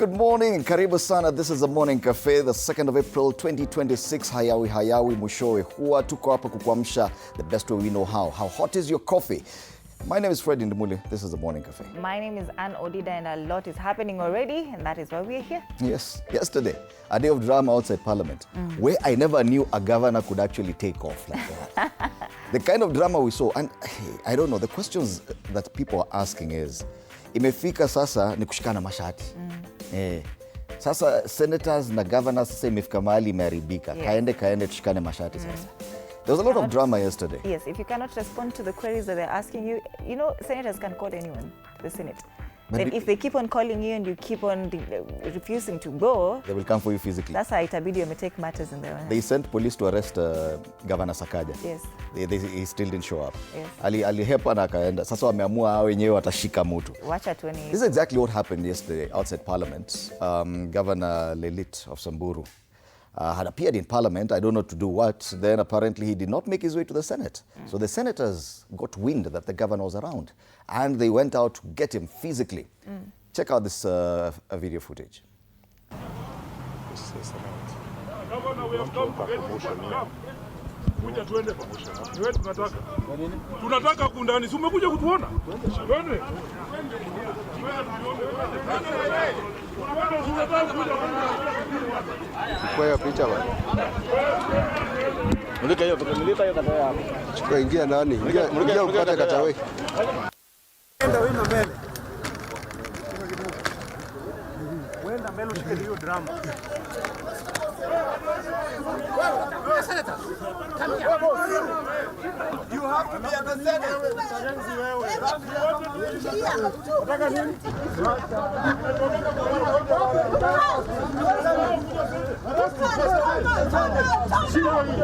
Good morning, karibu sana. This is the Morning Cafe, the 2nd of April 2026. Hayawi mwishowe huwa tuko hapa kukuamsha the best way we know how. How hot is your coffee? My name is Fred Ndimuli. This is the Morning Cafe. My name is Ann Odida, and a lot is happening already, and that is why we are here. Yes, yesterday, a day of drama outside Parliament, where I never knew a governor could actually take off like that. The kind of drama we saw, and I don't know, the questions that people are asking is, imefika sasa ni kushikana mashati. Sasa senators na governors sasa imefika mahali imeharibika. Yes. Kaende tushikane mashati sasa. There was a lot of drama yesterday. Yes, if you cannot respond to the queries that they're asking you, you know, senators can call anyone to the Senate. Then if they keep on calling you and you keep on refusing to go, they will come for you physically. That's how itabidi take matters in their own hands. They sent police to arrest Governor Sakaja. Yes. He still didn't show up. Yes. Alihepa na akaenda. Sasa wameamua hao wenyewe watashika mtu. Wacha tuone. This is exactly what happened yesterday outside Parliament. Governor Lelit of Samburu had appeared in Parliament, I don't know to do what. Then apparently he did not make his way to the Senate. So the senators got wind that the governor was around, and they went out to get him physically. Check out this video footage. Governor, we have come to get promotion here. Kuja tuende promotion. Wewe tunataka. Tunataka kundani. Si umekuja kutuona? Twende. Kwa hiyo picha bwana. Mulika hiyo kata yako. Chukua ingia ndani. Ingia upate kata wewe. Enda wewe mbele. Wenda mbele ushike hiyo drama. You have to be at the Senate.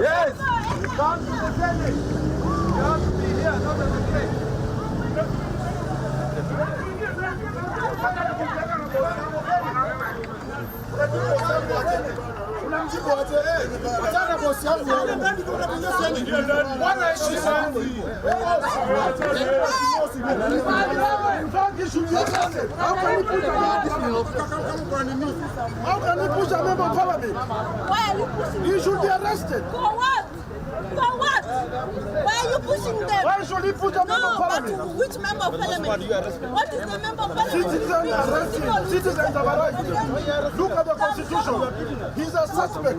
Yes. Come to the Senate. You have to be here, not at the gate. How can you push a member of parliament? Why are you pushing them? He should be arrested. For what? For what? Why are you pushing them? Why should he push a member of parliament? But which member of parliament? What is the member of parliament? Citizens arrested. Citizens have arrested. Look at the constitution. He's a suspect.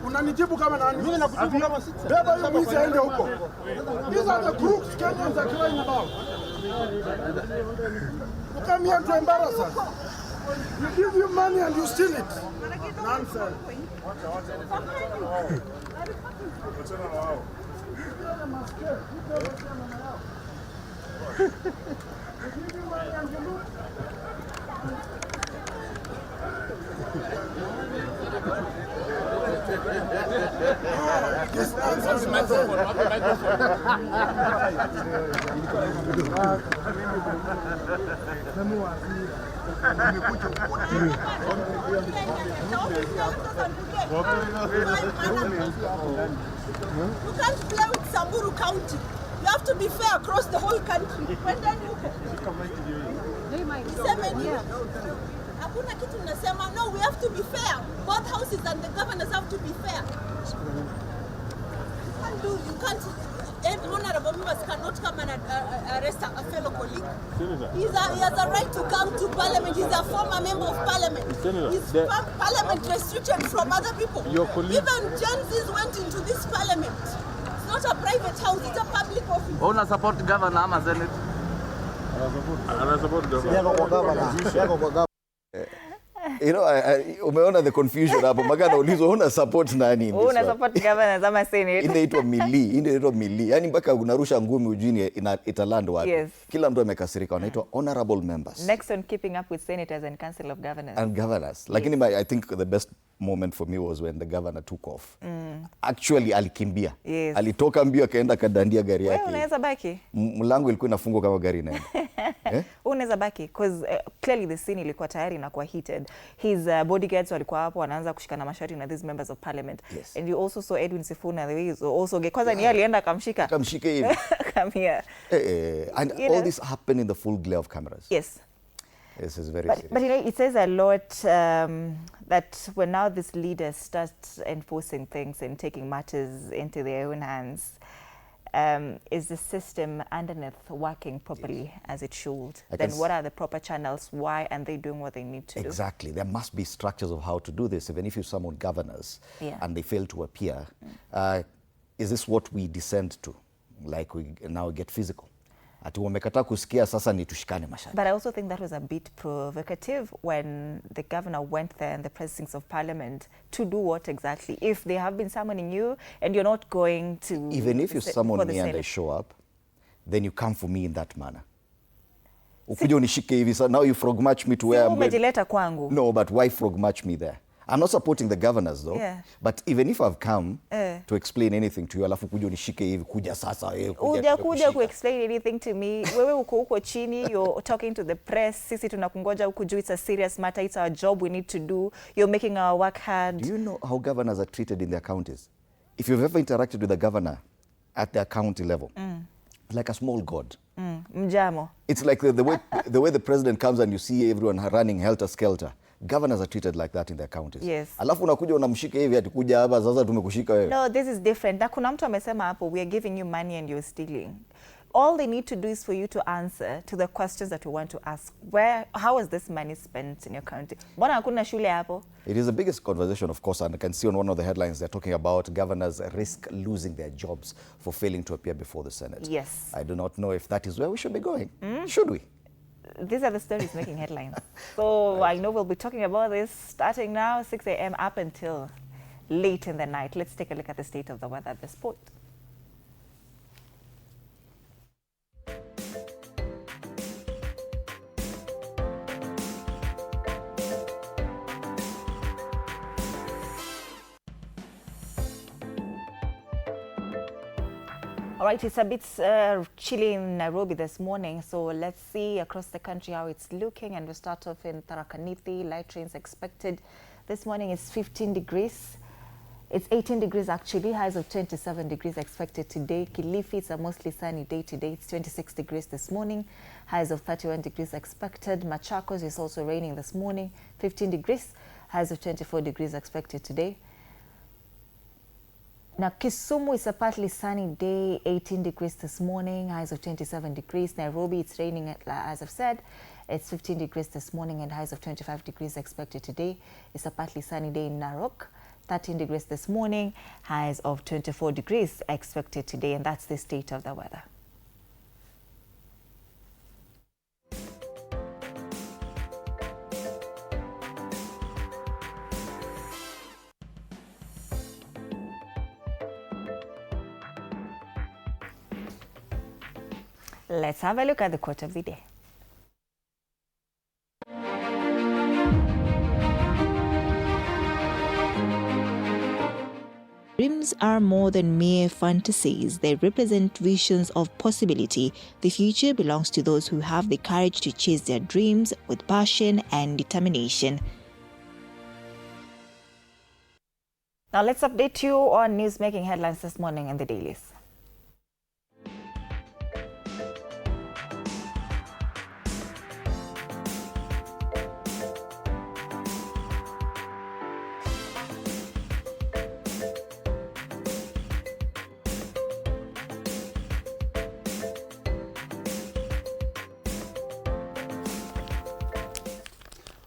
Unanijibu kama nani? Mimi nakujibu kama citizen. Beba hiyo mwizi aende huko. These are the crooks Kenyans are crying about. You come here to embarrass us. We give you money and you steal it. Nonsense. You can't play with Samburu County. You have to be fair across the whole country. When then you no, we have to be fair. Both houses and the governors have to be fair. You can't, honorable members cannot come and arrest a fellow colleague. He has a right to come to parliament. He's a former member of parliament. He's parliament restricted from other people. Even Gen Zs went into this parliament. It's not a private house, it's a public office. Una support governor ama Senate? Ana support governor. You know, umeona the confusion hapo. Magana ulizo una support nani? Una support governors ama Senate? Inaitwa mili. Yaani mpaka unarusha ngumi ujini italand wapi. Yes. Kila mtu amekasirika, wanaitwa honorable members. Next on keeping up with senators and council of governors. Lakini I think the best moment for me was when the governor took off. Actually alikimbia. Yes. Alitoka mbio akaenda kadandia gari yake. Wewe unaweza baki? Mlango ilikuwa inafungwa kama gari inaenda. Unaweza baki because clearly the scene ilikuwa tayari inakuwa heated. His bodyguards walikuwa hapo wanaanza kushikana mashati na these members of parliament. Yes. And you also saw Edwin Sifuna the way he also kwanza ni alienda akamshika. Akamshika hivi. Come here. And all this happened in the full glare of cameras. Yes. This is very But serious. you know, it says a lot that when now these leaders start enforcing things and taking matters into their own hands, is the system underneath working properly as it should? Then what are the proper channels? Why aren't they doing what they need to do? Exactly. There must be structures of how to do this. Even if you summon governors and they fail to appear, is this what we descend to? Like we now get physical? Ati wamekataa kusikia sasa ni tushikane mashati. But I also think that was a bit provocative when the governor went there in the precincts of parliament to do what exactly? If they have been summoning you and you're not going to... Even if you summon me and I Senate. show up, then you come for me in that manner. Ukuje unishike hivi, so now you frog match me to where I'm going. Umejileta kwangu. No, but why frog match me there? I'm not supporting the governors though. Yeah. But even if I've come to explain anything to you, alafu kuja unishike hivi, kuja sasa, Kuja ku-explain anything to me. Wewe uko huko chini, you're talking to the press. Sisi tunakungoja huku juu, it's a serious matter. It's our job we need to do. You're making our work hard. Do you know how governors are treated in their counties? If you've ever interacted with a governor at their county level, like a small god. Mjamo. It's like the way the president comes and you see everyone running helter-skelter. Governors are treated like that in their counties. Yes. Alafu unakuja unamshika hivi ati kuja hapa sasa tumekushika wewe. No, this is different. Na kuna mtu amesema hapo, we are giving you money and you're stealing. All they need to do is for you to answer to the questions that we want to ask. How was this money spent in your county? Mbona hakuna shule hapo? It is the biggest conversation, of course, and I can see on one of the headlines they're talking about governors risk losing their jobs for failing to appear before the Senate. Yes. I do not know if that is where we should be going. Should we? These are the stories making headlines. So I know we'll be talking about this starting now, 6 a.m. up until late in the night. Let's take a look at the state of the weather at this point. All right, it's a bit chilly in Nairobi this morning, so let's see across the country how it's looking. And we'll start off in Tharaka Nithi. Light rains expected. This morning it's 15 degrees. It's 18 degrees actually, highs of 27 degrees expected today. Kilifi, it's a mostly sunny day today. It's 26 degrees this morning, highs of 31 degrees expected. Machakos is also raining this morning, 15 degrees, highs of 24 degrees expected today. Now, Kisumu is a partly sunny day, 18 degrees this morning, highs of 27 degrees. Nairobi, it's raining, as I've said. It's 15 degrees this morning and highs of 25 degrees expected today. It's a partly sunny day in Narok, 13 degrees this morning, highs of 24 degrees expected today. And that's the state of the weather. Let's have a look at the quote of the day. Dreams are more than mere fantasies. They represent visions of possibility. The future belongs to those who have the courage to chase their dreams with passion and determination. Now let's update you on news making headlines this morning in the dailies.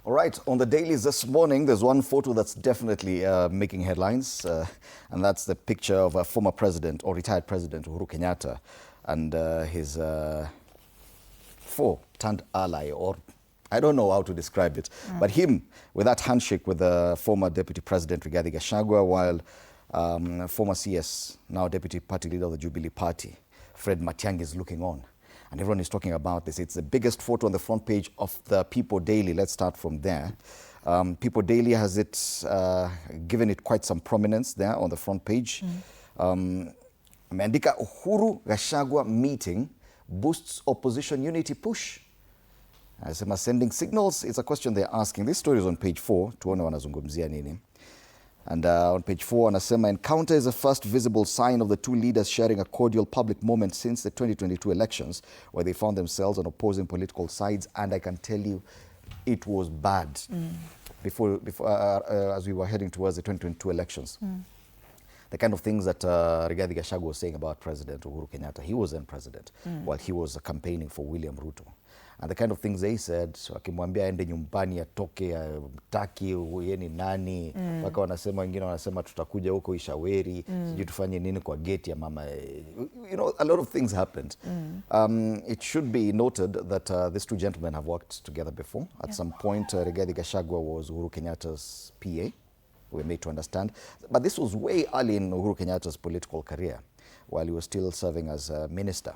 All right, on the dailies this morning, there's one photo that's definitely making headlines, and that's the picture of a former president or retired president, Uhuru Kenyatta, and his four-turned ally, or I don't know how to describe it, but him with that handshake with the former deputy president, Uhuru-Gachagua, while former CS, now deputy party leader of the Jubilee Party, Fred Matiang'i, is looking on. And everyone is talking about this. It's the biggest photo on the front page of the People Daily. Let's start from there. People Daily has given it quite some prominence there on the front page. Ameandika Uhuru-Gachagua meeting boosts opposition unity push. Asema sending signals. It's a question they're asking. This story is on page 4. Tuone wanazungumzia nini. And on page 4, anasema encounter is the first visible sign of the two leaders sharing a cordial public moment since the 2022 elections, where they found themselves on opposing political sides. And I can tell you, it was bad before as we were heading towards the 2022 elections. The kind of things that Rigathi-Gachagua was saying about President Uhuru Kenyatta, he was then president while he was campaigning for William Ruto. And the kind of things they said, akimwambia aende nyumbani atoke, taki yeye ni nani, mpaka wanasema wengine wanasema tutakuja huko Ishaweri, sijui tufanye nini kwa gate ya mama. You know, a lot of things happened. It should be noted that these two gentlemen have worked together before. At some point, Rigathi-Gachagua was Uhuru Kenyatta's PA. We're made to understand. But this was way early in Uhuru Kenyatta's political career, while he was still serving as a minister.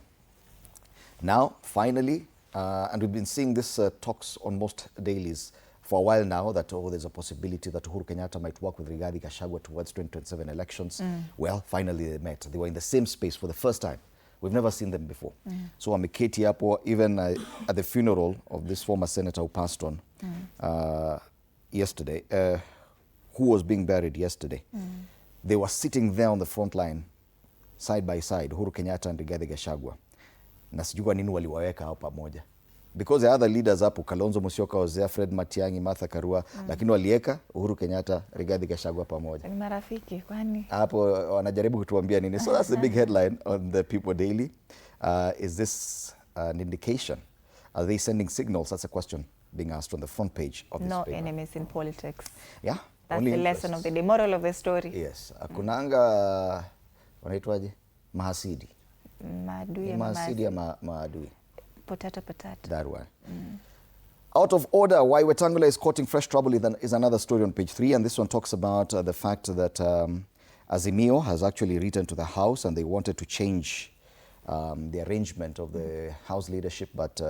Now, finally, and we've been seeing this talks on most dailies for a while now, that there's a possibility that Uhuru Kenyatta might work with Rigathi-Gachagua towards 2027 elections. Well, finally they met. They were in the same space for the first time. We've never seen them before. So wameketi hapo, even at the funeral of this former senator who passed on yesterday, who was being buried yesterday. They were sitting there on the front line, side by side, Uhuru Kenyatta and Rigathi-Gachagua. Na sijui kwa nini waliwaweka hapa pamoja. Because the other leaders hapo, Kalonzo Musyoka was there, Fred Matiang'i, Martha Karua, lakini waliweka Uhuru Kenyatta, Rigathi-Gachagua pamoja. Ni marafiki kwani? Hapo wanajaribu kutuambia nini. So that's the big headline on the People Daily. Is this an indication? Are they sending signals? That's a question being asked on the front page of this paper. No enemies in politics. Yeah. That's the lesson of the day, moral of the story. Yes. Akunanga, wanaitwaje? Mahasidi. Mahasidi ya maadui. Potato. That one. Out of order, why Wetangula is courting fresh trouble is another story on page 3. And this one talks about the fact that Azimio has actually written to the House and they wanted to change the arrangement of the House leadership. But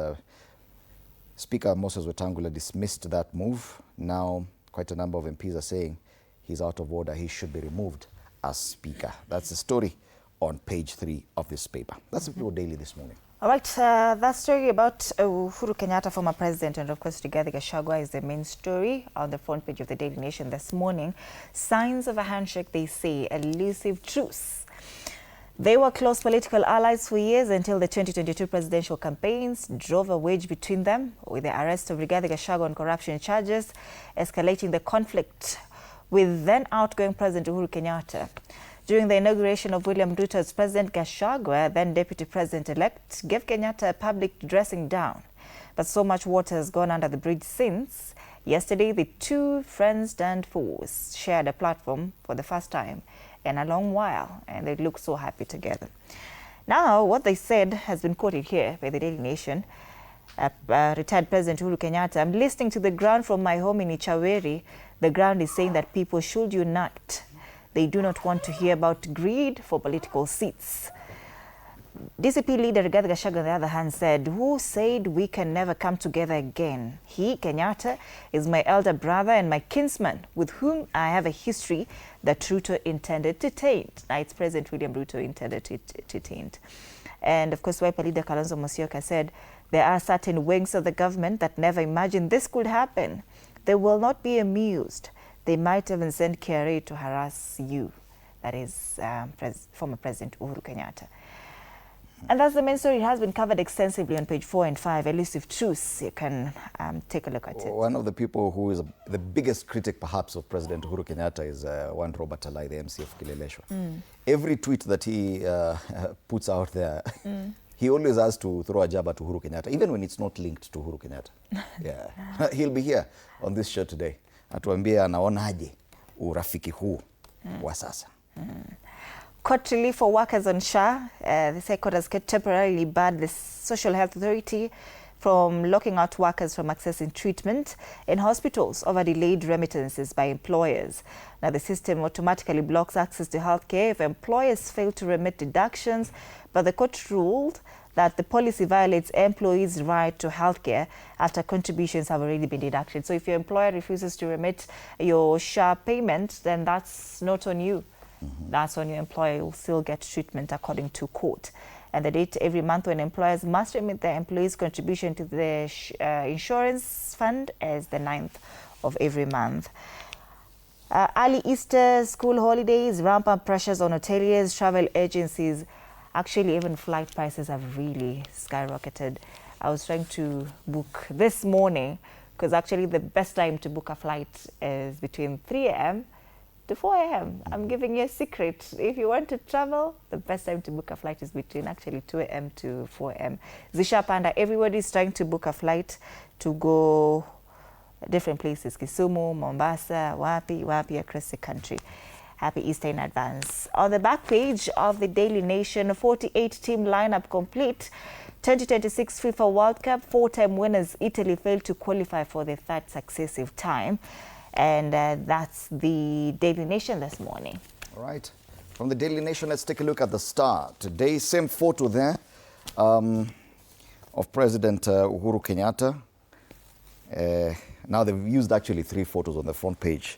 Speaker Moses Wetangula dismissed that move. Now, quite a number of MPs are saying he's out of order. He should be removed as Speaker. That's the story on page 3 of this paper. That's the People Daily this morning. All right, that story about Uhuru Kenyatta, former president, and of course Rigathi-Gachagua is the main story on the front page of the Daily Nation this morning. Signs of a handshake, they say, elusive truce. They were close political allies for years until the 2022 presidential campaigns drove a wedge between them, with the arrest of Rigathi-Gachagua on corruption charges, escalating the conflict with then outgoing President Uhuru Kenyatta. During the inauguration of William Ruto as President, Gachagua, then Deputy President-elect, gave Kenyatta a public dressing down. But so much water has gone under the bridge since. Yesterday, the two friends turned foes shared a platform for the first time in a long while, and they look so happy together. Now, what they said has been quoted here by the Daily Nation. Retired President Uhuru Kenyatta, I'm listening to the ground from my home in Ishaweri. The ground is saying that people should unite. They do not want to hear about greed for political seats. DCP leader Rigathi-Gachagua, on the other hand, said, who said we can never come together again? He, Kenyatta, is my elder brother and my kinsman, with whom I have a history that Ruto intended to taint. Now, it's President William Ruto intended to taint. And of course, Wiper leader Kalonzo Musyoka said, there are certain wings of the government that never imagined this could happen. They will not be amused. They might even send KRA to harass you. That is former President Uhuru Kenyatta. And that's the main story. It has been covered extensively on page 4 and 5. Elusive truce. You can take a look at it. One of the people who is the biggest critic, perhaps, of President Uhuru Kenyatta is one Robert Alai, the MC of Kileleshwa. Every tweet that he puts out there, he always has to throw a jab at Uhuru Kenyatta, even when it's not linked to Uhuru Kenyatta. Yeah, he'll be here on this show today. Atuambie anaonaje urafiki huu wa sasa. Court relief for workers on SHA. The High Court has temporarily barred the Social Health Authority from locking out workers from accessing treatment in hospitals over delayed remittances by employers. Now, the system automatically blocks access to healthcare if employers fail to remit deductions, but the court ruled that the policy violates employees' right to healthcare after contributions have already been deducted. So if your employer refuses to remit your SHA payment, then that's not on you. That's on your employer. You'll still get treatment according to court. And the date every month when employers must remit their employees' contribution to the insurance fund is the 9th of every month. Early Easter, school holidays, rampant pressures on hoteliers, travel agencies. Actually, even flight prices have really skyrocketed. I was trying to book this morning, because actually the best time to book a flight is between 3 a.m. to 4 a.m. I'm giving you a secret. If you want to travel, the best time to book a flight is between actually 2 a.m. to 4 a.m. Zisha Panda, everybody's trying to book a flight to go different places, Kisumu, Mombasa, wapi across the country. Happy Easter in advance. On the back page of the Daily Nation, 48-team lineup complete. 2026 FIFA World Cup, 4-time winners Italy failed to qualify for the third successive time. And that's the Daily Nation this morning. All right. From the Daily Nation, let's take a look at the Star. Today, same photo there of President Uhuru Kenyatta. Now they've used actually 3 photos on the front page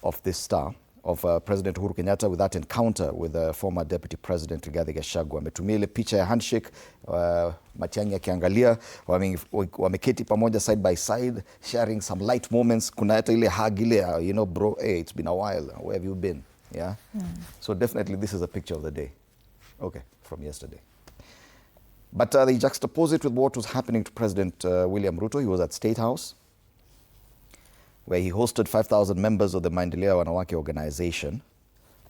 of this Star of President Uhuru Kenyatta with that encounter with former Deputy President Uhuru-Gachagua. Ametumia ile picha ya handshake, Matiang'i akiangalia, wameketi pamoja side by side, sharing some light moments. Kuna hata ile hug ile, you know, bro, hey, it's been a while. Where have you been? Yeah. So definitely this is a picture of the day. Okay, from yesterday. But they juxtapose it with what was happening to President William Ruto. He was at State House, where he hosted 5,000 members of the Maendeleo Wanawake organization.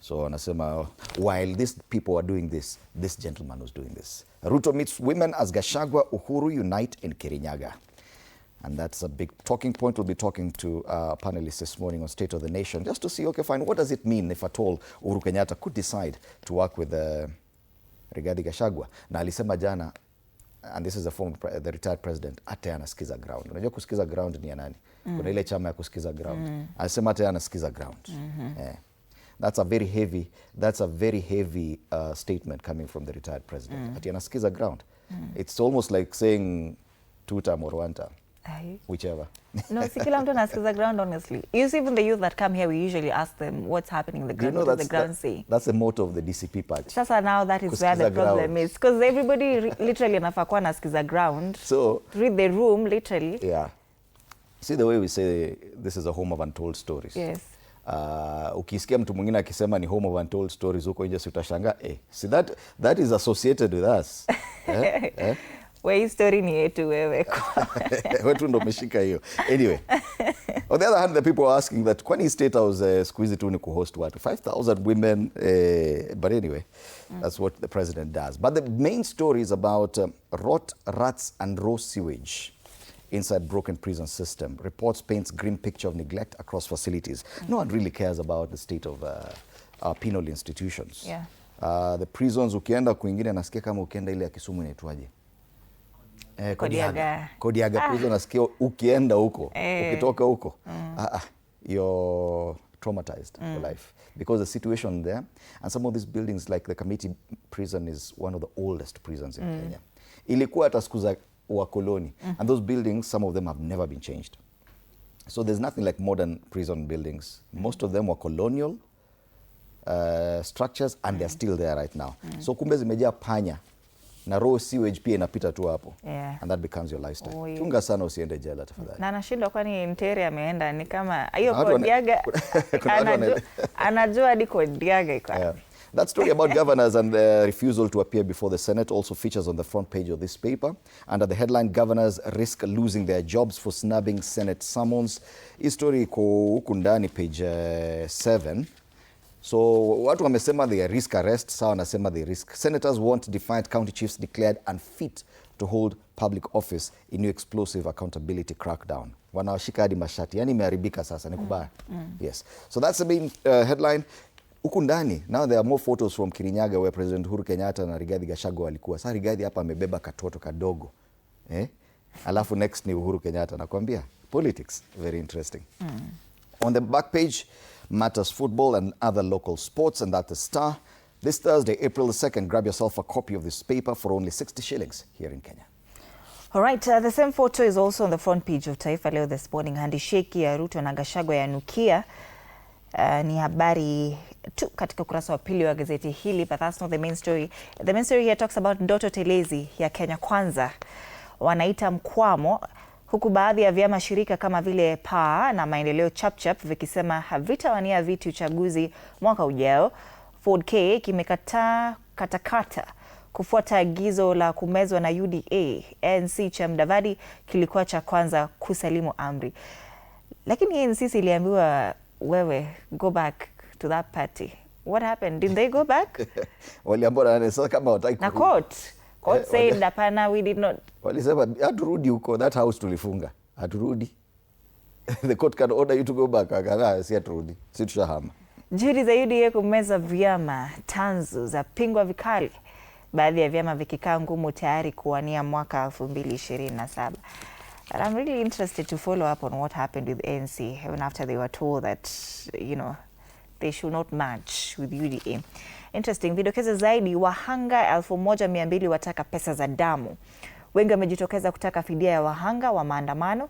So anasema, while these people were doing this, this gentleman was doing this. Ruto meets women as Gachagua, Uhuru unite in Kirinyaga. And that's a big talking point. We'll be talking to panelists this morning on State of the Nation, just to see, okay, fine, what does it mean if at all Uhuru Kenyatta could decide to work with Rigathi Gachagua? Na alisema jana, and this is the retired president, ate anasikiza ground. Unajua kusikiza ground ni ya nani? Kuna ile chama ya kusikiza ground. Alisema ate anasikiza ground. That's a very heavy statement coming from the retired president. Ate anasikiza ground. It's almost like saying 2-term or 1-term. Whichever. No, si kila mtu anasikiza ground, honestly. You see, even the youth that come here, we usually ask them what's happening in the ground. You know, what does the ground say? That's the motto of the DCP party. Sasa now that is where the problem is. Because everybody literally anafaa kuwa anasikiza ground. So, read the room, literally. Yeah. See the way we say this is a home of untold stories. Yes. Ukisikia mtu mwingine akisema ni home of untold stories, huko nje utashangaa, see that is associated with us. Hii story ni yetu wewe. Wetu ndo umeshika hiyo. Anyway, on the other hand, the people are asking that kwani State House squeeze tu ni kuhost watu 5,000 women, but anyway, that's what the president does. But the main story is about rot, rats and raw sewage inside broken prison system. Reports paints grim picture of neglect across facilities. No one really cares about the state of our penal institutions. Yeah. The prisons, ukienda kwingine nasikia kama ukienda ile ya Kisumu inaitwaje? Kodiaga prison, nasikia ukienda huko, ukitoka huko, you're traumatized for life because the situation there, and some of these buildings like the Committee prison is one of the oldest prisons in Kenya. Ilikuwa hata siku za wakoloni, and those buildings, some of them have never been changed. So there's nothing like modern prison buildings. Most of them were colonial structures, and they're still there right now. So kumbe zimejaa panya na raw sewage pia inapita tu hapo. And that becomes your lifestyle. Chunga sana usiende jela tafadhali. Na nashindwa kwani Mtere ameenda ni kama hiyo Kodiaga anajua hadi Kodiaga iko. That story about governors and the refusal to appear before the Senate also features on the front page of this paper. Under the headline, governors risk losing their jobs for snubbing Senate summons. Hii story iko huku ndani page 7. So watu wamesema they risk arrest, sawa wanasema they risk. Senators want defiant county chiefs declared unfit to hold public office in new explosive accountability crackdown. Wanawashika hadi mashati, yani imeharibika sasa, ni kubaya. Yes. So that's the main headline. Huku ndani, now there are more photos from Kirinyaga where President Uhuru Kenyatta na Rigathi Gachagua walikuwa. Sasa Rigathi hapa amebeba katoto kadogo. Alafu next ni Uhuru Kenyatta, nakwambia. Politics, very interesting. On the back page, matters football and other local sports, and that is Star. This Thursday, April the 2nd, grab yourself a copy of this paper for only 60 shillings here in Kenya. All right, the same photo is also on the front page of Taifa Leo this morning. Handshake ya Ruto na Gachagua yanukia. Ni habari tu katika ukurasa wa pili wa gazeti hili, but that's not the main story. The main story here talks about ndoto telezi ya Kenya Kwanza. Wanaita mkwamo, huku baadhi ya vyama shirika kama vile PAA na Maendeleo Chapchap vikisema havitawania viti uchaguzi mwaka ujao. Ford K kimekataa katakata Kufuata agizo la kumezwa na UDA, ANC cha Mudavadi kilikuwa cha kwanza kusalimu amri. Lakini ANC iliambiwa, wewe go back to that party. What happened? Did they go back? Waliambiwa na sasa kama wataki na court said hapana, we did not. Walisema haturudi huko, that house tulifunga. Haturudi. The court can order you to go back. Akana si haturudi. Si tushahama. Juhudi za UDA kumeza vyama tanzu za pingwa vikali, baadhi ya vyama vikikaa ngumu tayari kuwania mwaka 2027. But I'm really interested to follow up on what happened with ANC even after they were told that, you know, they should not match with UDA. Interesting. Vidokezo zaidi, wahanga 1200 wataka pesa za damu. Wengi wamejitokeza kutaka fidia ya wahanga wa maandamano.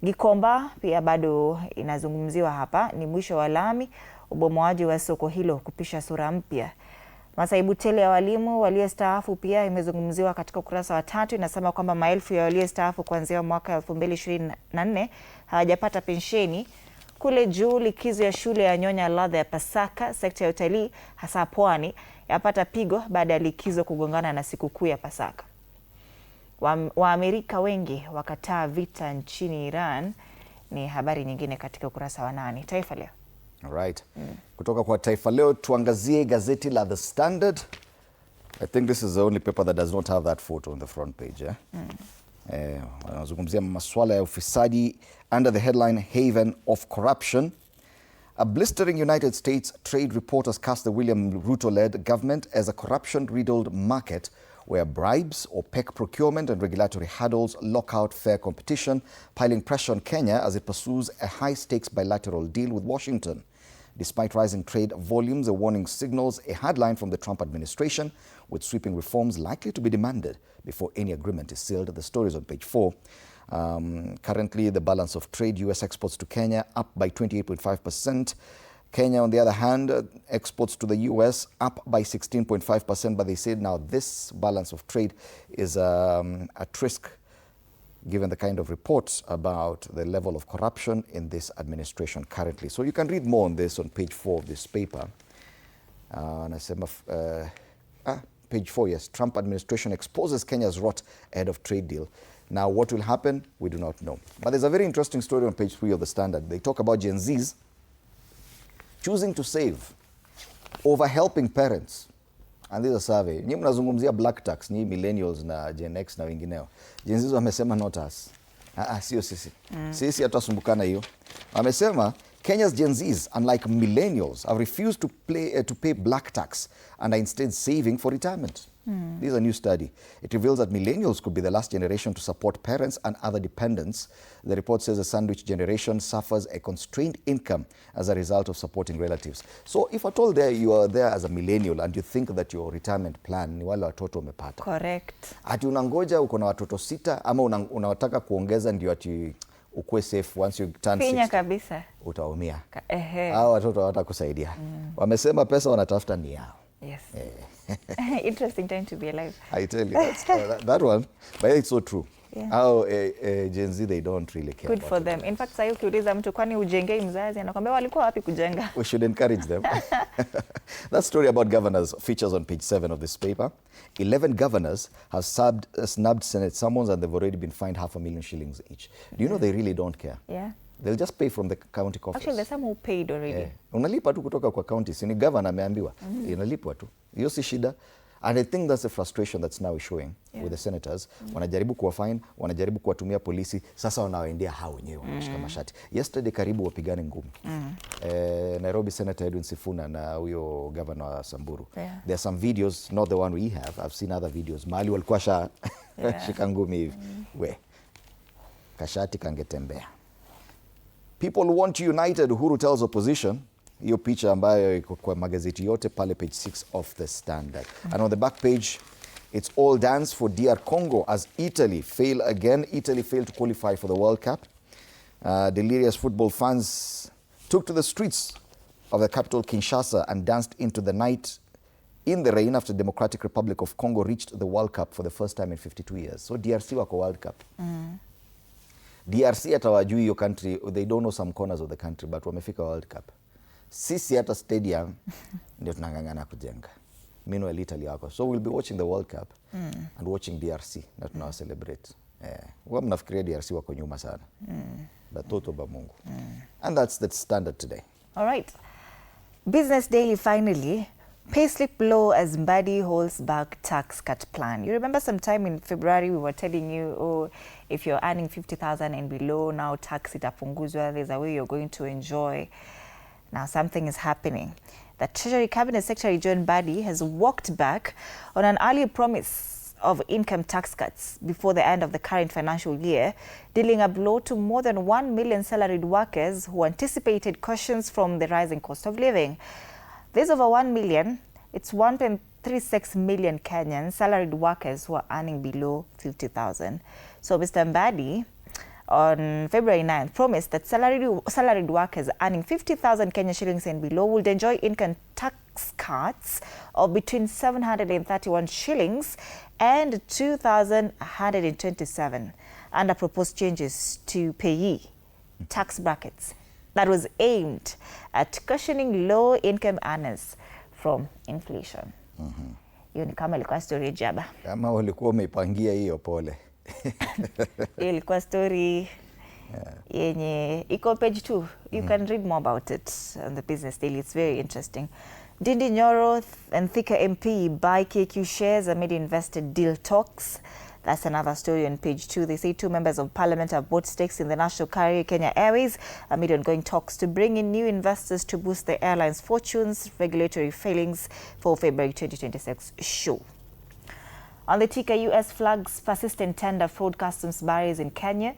Gikomba pia bado inazungumziwa hapa, ni mwisho wa lami, ubomoaji wa soko hilo kupisha sura mpya. Masaibu tele ya walimu waliostaafu pia imezungumziwa katika ukurasa wa 3. Inasema kwamba maelfu ya waliostaafu kuanzia mwaka 2024 hawajapata pensheni. Kule juu, likizo ya shule ya nyonya ladha ya Pasaka, sekta ya utalii hasa pwani yapata pigo baada ya likizo kugongana na sikukuu ya Pasaka. Waamerika wengi wakataa vita nchini Iran, ni habari nyingine katika ukurasa wa 8. Taifa Leo. Alright. Kutoka kwa Taifa Leo tuangazie gazeti la The Standard. I think this is the only paper that does not have that photo on the front page. Wanazungumzia masuala ya ufisadi under the headline Haven of Corruption. A blistering United States trade report has cast the William Ruto-led government as a corruption-riddled market where bribes, opaque procurement and regulatory hurdles lock out fair competition, piling pressure on Kenya as it pursues a high-stakes bilateral deal with Washington. Despite rising trade volumes, the warning signals a headline from the Trump administration, with sweeping reforms likely to be demanded before any agreement is sealed. The story is on page 4. Currently, the balance of trade, U.S. exports to Kenya up by 28.5%. Kenya, on the other hand, exports to the U.S. up by 16.5%, but they said now this balance of trade is at risk given the kind of reports about the level of corruption in this administration currently. So you can read more on this on page 4 of this paper. Page 4, yes. Trump administration exposes Kenya's rot ahead of trade deal. Now, what will happen? We do not know. But there's a very interesting story on page 3 of the Standard. They talk about Gen Zs choosing to save over helping parents. And this is a survey. Nyinyi mnazungumzia black tax, ni millennials na Gen X na wengineo. Gen Z wamesema not us. Sio sisi. Sisi hatasumbukana hiyo. Wamesema Kenya's Gen Zs, unlike millennials, have refused to pay black tax and are instead saving for retirement. This is a new study. It reveals that millennials could be the last generation to support parents and other dependents. The report says the sandwich generation suffers a constrained income as a result of supporting relatives. So if at all you are there as a millennial and you think that your retirement plan ni wale watoto umepata. Correct. Ati unangoja uko na watoto 6 ama unataka kuongeza ndio ati ukue safe once you turn 60. Pinya kabisa. Utaumia. Hao watoto hawatakusaidia. Wamesema pesa wanatafuta ni yao. Yes. Interesting time to be alive. I tell you, that one, but it's so true. Yeah. How Gen Z, they don't really care. Good for them. In fact, sasa ukiuliza mtu kwani ujengei mzazi, anakuambia walikuwa wapi kujenga. We should encourage them. That story about governors features on page 7 of this paper. 11 governors have snubbed Senate summons and they've already been fined $500,000 shillings each. Do you know they really don't care? Yeah. They'll just pay from the county coffers. Actually, there's some who paid already. Unalipa tu kutoka kwa county. Si ni governor ameambiwa. Inalipwa tu. Hiyo si shida. And I think that's the frustration that's now showing with the senators. Wanajaribu kuwa fine, wanajaribu kuwatumia polisi, sasa wanawaendea hao wenyewe wanashika mashati. Yesterday karibu wapigane ngumi. Nairobi Senator Edwin Sifuna na huyo governor wa Samburu. Yeah. There are some videos, not the one we have. I've seen other videos. Mahali walikuwa shika ngumi hivi. We. Kashati kangetembea. People want united, Uhuru tells opposition. Hiyo picha ambayo iko kwa magazeti yote pale page 6 of the Standard. And on the back page, it's all dance for DR Congo as Italy fail again. Italy failed to qualify for the World Cup. Delirious football fans took to the streets of the capital Kinshasa and danced into the night in the rain after the Democratic Republic of Congo reached the World Cup for the first time in 52 years. So DRC wako World Cup. DRC hata wajui hiyo country, they don't know some corners of the country, but wamefika World Cup. Sisi hata stadium ndio tunang'ang'ana kujenga. Meanwhile, Italy wako. So we'll be watching the World Cup and watching DRC na tunawa celebrate. Huwa mnafikiria DRC wako nyuma sana. Batoto ba Mungu. And that's the standard today. All right. Business Daily finally. Payslip low as Mbadi holds back tax cut plan. You remember sometime in February we were telling you, oh, if you're earning 50,000 and below, now tax itapunguzwa, there's a way you're going to enjoy. Now something is happening. The Treasury Cabinet Secretary John Mbadi has walked back on an earlier promise of income tax cuts before the end of the current financial year, dealing a blow to more than 1 million salaried workers who anticipated cautions from the rising cost of living. There's over 1 million, it's 1.36 million Kenyan salaried workers who are earning below 50,000. So Mr. Mbadi, on February 9th, promised that salaried workers earning 50,000 Kenya shillings and below would enjoy income tax cuts of between 731 shillings and 2,127 under proposed changes to payee tax brackets that was aimed at cushioning low-income earners from inflation. Hiyo ni kama ilikuwa story jaba. Kama walikuwa umeipangia hiyo pole. Hiyo ilikuwa story yenye iko page 2. You can read more about it on the Business Daily. It's very interesting. Ndindi Nyoro and Thika MP buy KQ shares amid invested deal talks. That's another story on page 2. They say 2 members of parliament have bought stakes in the national carrier Kenya Airways amid ongoing talks to bring in new investors to boost the airline's fortunes, regulatory filings for February 2026 show. On the ticker, US flags persistent tender fraud customs barriers in Kenya.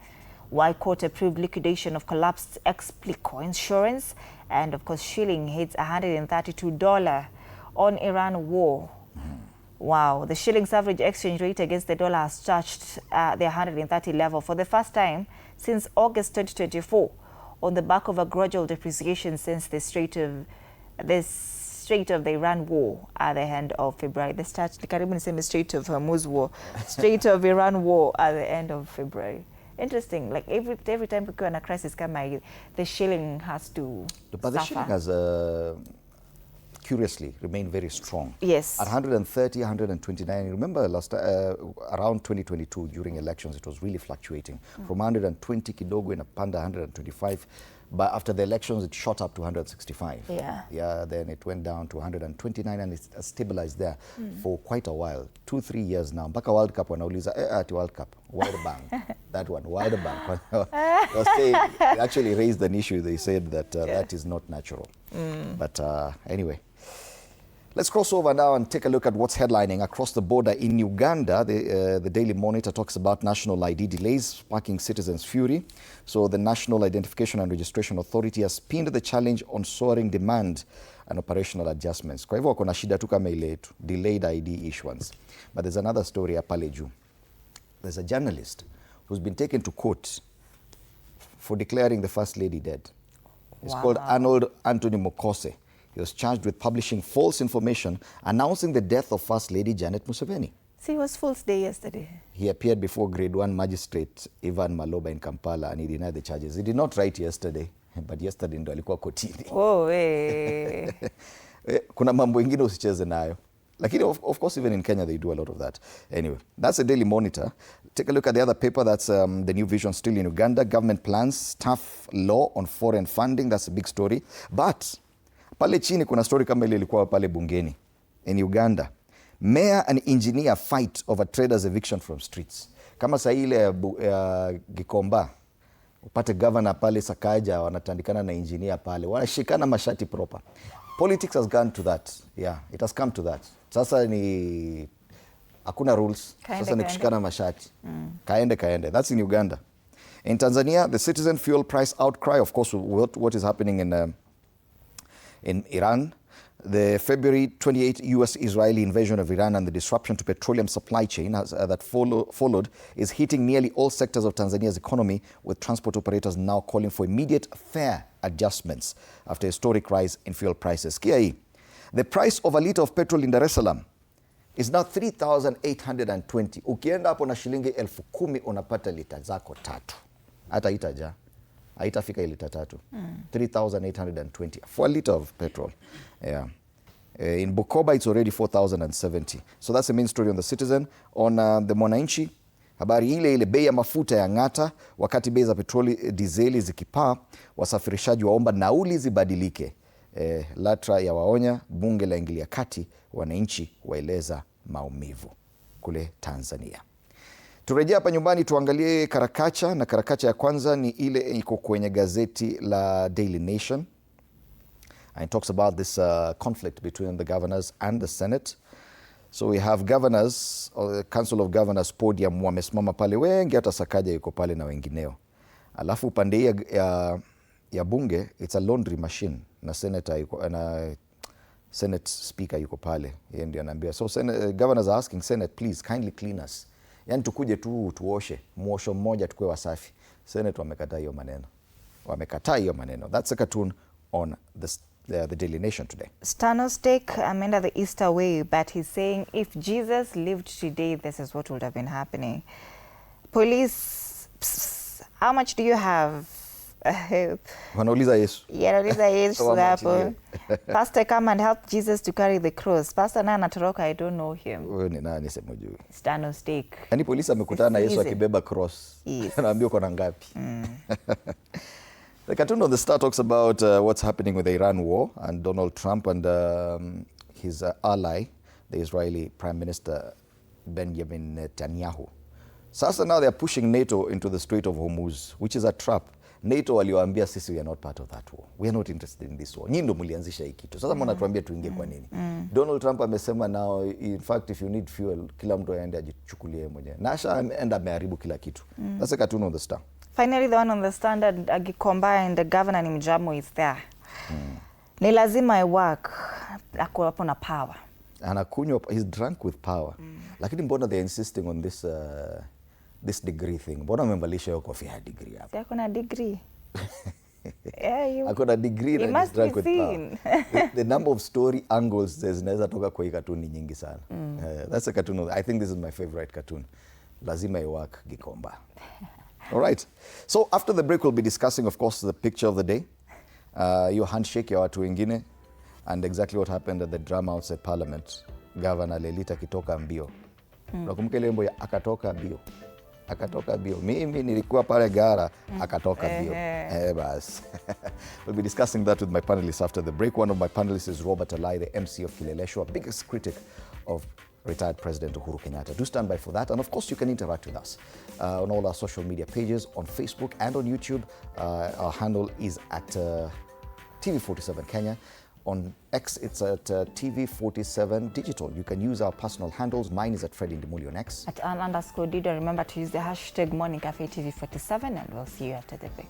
Why court approved liquidation of collapsed Explico insurance. And of course, shilling hits $132 on Iran war. Wow, the shilling's average exchange rate against the dollar has touched the 130 level for the first time since August 2024 on the back of a gradual depreciation since the Strait of the Iran war at the end of February. The Strait of Hormuz war, Strait of Iran war at the end of February. Interesting. Like every time we go on a crisis, the shilling has to But the shilling has curiously remained very strong. Yes. At 130, 129. Remember last around 2022 during elections, it was really fluctuating from 120 kidogo in a panda 125. But after the elections, it shot up to 165. Yeah, then it went down to 129 and it's stabilized there for quite a while. 2-3 years now. Mpaka World Cup wanauliza, at World Cup, World Bank. That one, World Bank. They actually raised an issue. They said that that is not natural. But anyway. Let's cross over now and take a look at what's headlining across the border in Uganda. The Daily Monitor talks about national ID delays sparking citizens' fury. So the National Identification and Registration Authority has pinned the challenge on soaring demand and operational adjustments. Kwa hivyo wako na shida tu kama ile tu, delayed ID issuance. But there's another story hapa juu. There's a journalist who's been taken to court for declaring the First Lady dead. It's called Arnold Anthony Mokose. He was charged with publishing false information announcing the death of First Lady Janet Museveni. See, it was Fool's Day yesterday. He appeared before Grade 1 Magistrate Ivan Maloba in Kampala and he denied the charges. He did not write yesterday, but yesterday ndo alikuwa kotini. Oh, hey. Kuna mambo ingine usicheze nayo. Lakini of course even in Kenya they do a lot of that. Anyway, that's the Daily Monitor. Take a look at the other paper. That's the New Vision still in Uganda. Government plans tough law on foreign funding. That's a big story. But pale chini kuna story kama ile ilikuwa pale bungeni in Uganda. Mayor and engineer fight over traders eviction from streets. Kama saa ile Gikomba upate governor pale Sakaja wanatandikana na engineer pale wanashikana mashati proper. Politics has gone to that. Yeah, it has come to that. Sasa ni hakuna rules. Sasa ni kushikana mashati. Kaende. That's in Uganda. In Tanzania, the citizen fuel price outcry, of course, what is happening in Iran. The February 28 US-Israeli invasion of Iran and the disruption to petroleum supply chain that followed is hitting nearly all sectors of Tanzania's economy, with transport operators now calling for immediate fare adjustments after a historic rise in fuel prices. Kia hii, the price of a litre of petrol in Dar es Salaam is now 3,820. Ukienda hapo na shilingi 10,000 unapata lita zako 3. Hata itaja. Haitafika lita 3. 3,820 for a litre of petrol. Yeah. In Bukoba, it's already 4,070. So that's the main story on the Citizen. On the Mwananchi, habari ile bei ya mafuta ya ng'ata, wakati bei za petroli dizeli zikipaa, wasafirishaji waomba nauli zibadilike. LATRA ya waonya, bunge la ingilia kati, wananchi waeleza maumivu kule Tanzania. Turejea hapa nyumbani tuangalie karakacha, na karakacha ya kwanza ni ile iko kwenye gazeti la Daily Nation. And it talks about this conflict between the governors and the Senate. So we have governors, or the Council of Governors podium, wamesimama pale wengi, hata Sakaja yuko pale na wengineo. Alafu upande ya bunge, it's a laundry machine, na senator yuko, na Senate speaker yuko pale, yeye ndio anaambia. So governors are asking Senate, please kindly clean us. Yani tukuje tu tuoshe, mwosho mmoja tukue wasafi. Senate wamekataa hiyo maneno. Wamekataa hiyo maneno. That's a cartoon on the Daily Nation today. Standoff take amenda the Easter way, but he's saying if Jesus lived today, this is what would have been happening. Police, how much do you have? Wanauliza Yesu. Wanauliza Yesu hapo. Pastor, come and help Jesus to carry the cross. Pastor naye anatoroka, I don't know him. Wewe ni nani semujui? Standoff take. Yani polisi amekutana na Yesu akibeba cross. Yes. Anaambia uko na ngapi? The cartoon on the Star talks about what's happening with the Iran war and Donald Trump and his ally, the Israeli Prime Minister Benjamin Netanyahu. Sasa now they're pushing NATO into the Strait of Hormuz, which is a trap. NATO waliwaambia sisi we are not part of that war. We are not interested in this war. Nyinyi ndo mlianzisha hii kitu. Sasa mnatuambia tuingie kwa nini? Donald Trump amesema now, in fact, if you need fuel, kila mtu aende ajichukulie mwenyewe. Na enda ameharibu kila kitu. That's a cartoon on the Star. Finally, the one on the Standard, Agikomba and the governor Nimjamo is there. Ni lazima work, ako hapo na power. Anakunywa, he's drunk with power. Lakini mbona they're insisting on this this degree thing? Mbona amemvalisha hiyo kofia ya degree hapa? Ako na degree. Ako na degree na he's drunk with seen. power. The number of story angles zinaweza toka kwa hii cartoon ni nyingi sana. That's a cartoon. I think this is my favorite cartoon. Lazima work, Gikomba. All right. So after the break, we'll be discussing, of course, the picture of the day, your handshake ya watu wengine, and exactly what happened at the drama outside Parliament. Governor Lelita kitoka mbio. Nakumbuka ile wimbo ya akatoka mbio. Akatoka mbio. Mimi nilikuwa pale gara, akatoka mbio. Bas. We'll be discussing that with my panelists after the break. One of my panelists is Robert Alai, the MC of Kileleshwa, biggest critic of retired President Uhuru Kenyatta. Do stand by for that. And of course, you can interact with us on all our social media pages, on Facebook and on YouTube. Our handle is at TV47 Kenya. On X, it's at TV47 Digital. You can use our personal handles. Mine is at Freddy Ndimuli on X. At _Dido, remember to use the hashtag Morning Cafe TV47, and we'll see you after the break.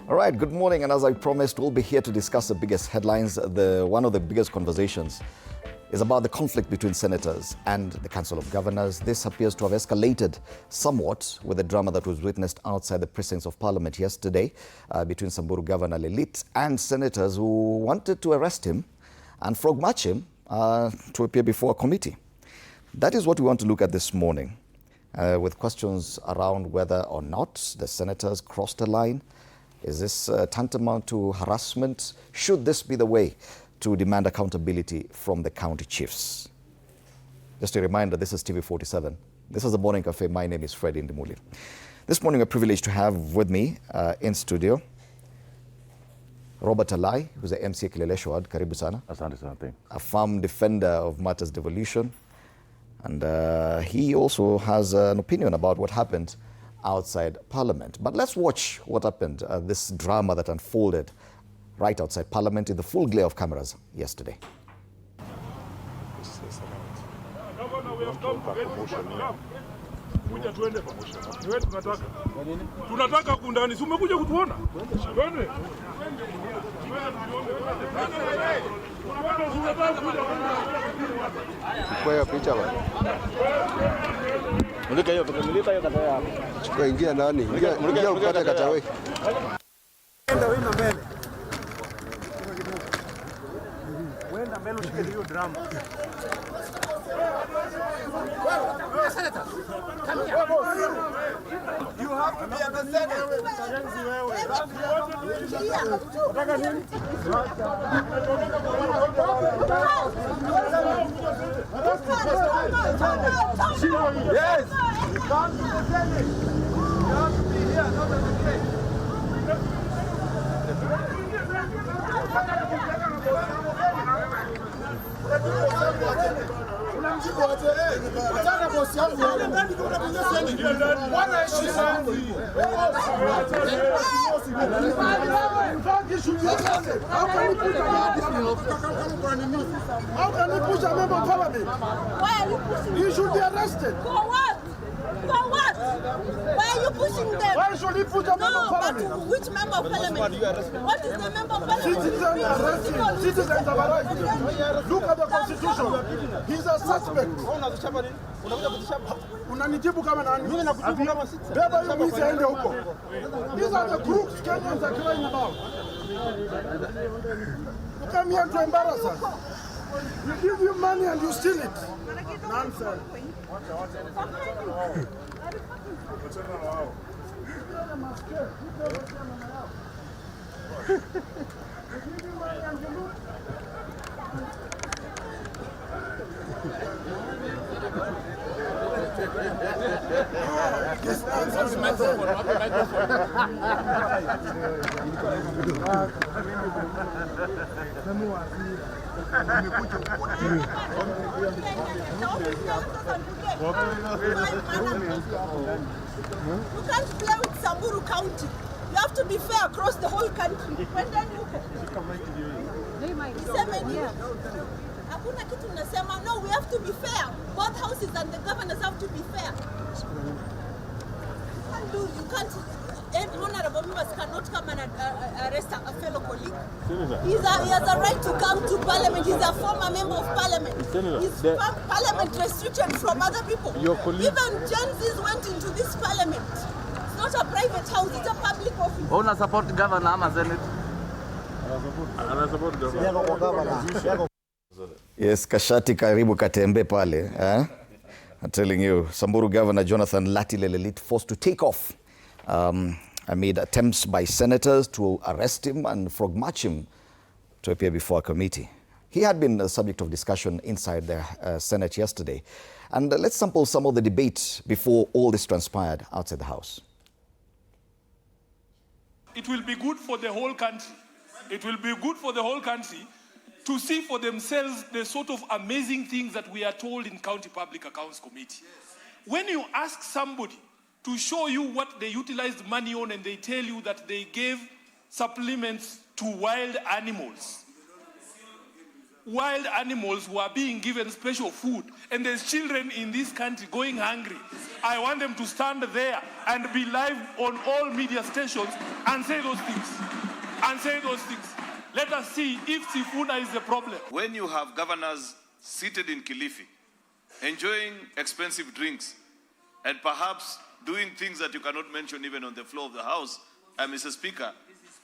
All right, good morning, and as I promised, we'll be here to discuss the biggest headlines. One of the biggest conversations is about the conflict between senators and the Council of Governors. This appears to have escalated somewhat with the drama that was witnessed outside the precincts of Parliament yesterday between Samburu Governor Lelit and senators who wanted to arrest him and frog march him to appear before a committee. That is what we want to look at this morning, with questions around whether or not the senators crossed a line. Is this tantamount to harassment? Should this be the way to demand accountability from the county chiefs? Just a reminder, this is TV 47. This is the Morning Cafe. My name is Fred Indimuli. This morning, we're privileged to have with me in studio Robert Alai, who's the MC Kilelesho Ward. Karibu sana. Asante sana. A firm defender of matters devolution. And he also has an opinion about what happened outside Parliament. But let's watch what happened, this drama that unfolded right outside Parliament in the full glare of cameras yesterday. Governor, we have come to get you. Kuja tuende pamoja. Ni wewe tunataka. Tunataka kundani. Si umekuja kutuona? Twende. Chukua hiyo picha bwana. Mulika hiyo kata yako. Chukua, ingia ndani. Ingia upate Katawe. Enda wewe mbele. Wenda mbele ushike hiyo drama. Senator, come here. You have to be at the Senate. Yes. Come to the Senate. You have to be here, not at the gate. How can you push a member of parliament? Why are you pushing He should be arrested. For what? For what? Why are you pushing them? Why should he push a member of No, but parliament? which member of parliament? What is the member of parliament? Citizens arrested. Citizens have arrested. Look at the constitution. He's a suspect. Unanijibu kama nani? Mimi nakujibu kama citizen. Beba hiyo mwizi aende huko. These are the crooks Kenyans are crying about. You come here to embarrass us. We give you money and you steal it. Nonsense. You can't play with Samburu County. You have to be fair across the whole country. When then you no, we have to be fair. Both houses and the governors have to be fair. You can't, honorable members cannot come and arrest a fellow colleague. He has a right to come to Parliament. He's a former member of Parliament. He's Parliament restricted from other people. Even Gen Zs went into this Parliament. It's not a private house, it's a public office. Una support governor ama Senate? Ana support governor. Yes, Kashati karibu katembe pale. I'm telling you, Samburu Governor Jonathan Latile Lelit forced to take off amid attempts by senators to arrest him and frog march him to appear before a committee. He had been the subject of discussion inside the Senate yesterday. And let's sample some of the debate before all this transpired outside the House. It will be good for the whole country. It will be good for the whole country to see for themselves the sort of amazing things that we are told in County Public Accounts Committee. When you ask somebody to show you what they utilized money on and they tell you that they gave supplements to wild animals, wild animals who are being given special food, and there's children in this country going hungry. I want them to stand there and be live on all media stations and say those things. And say those things. Let us see if Sifuna is the problem. When you have governors seated in Kilifi, enjoying expensive drinks, and perhaps doing things that you cannot mention even on the floor of the House, Mr. Speaker,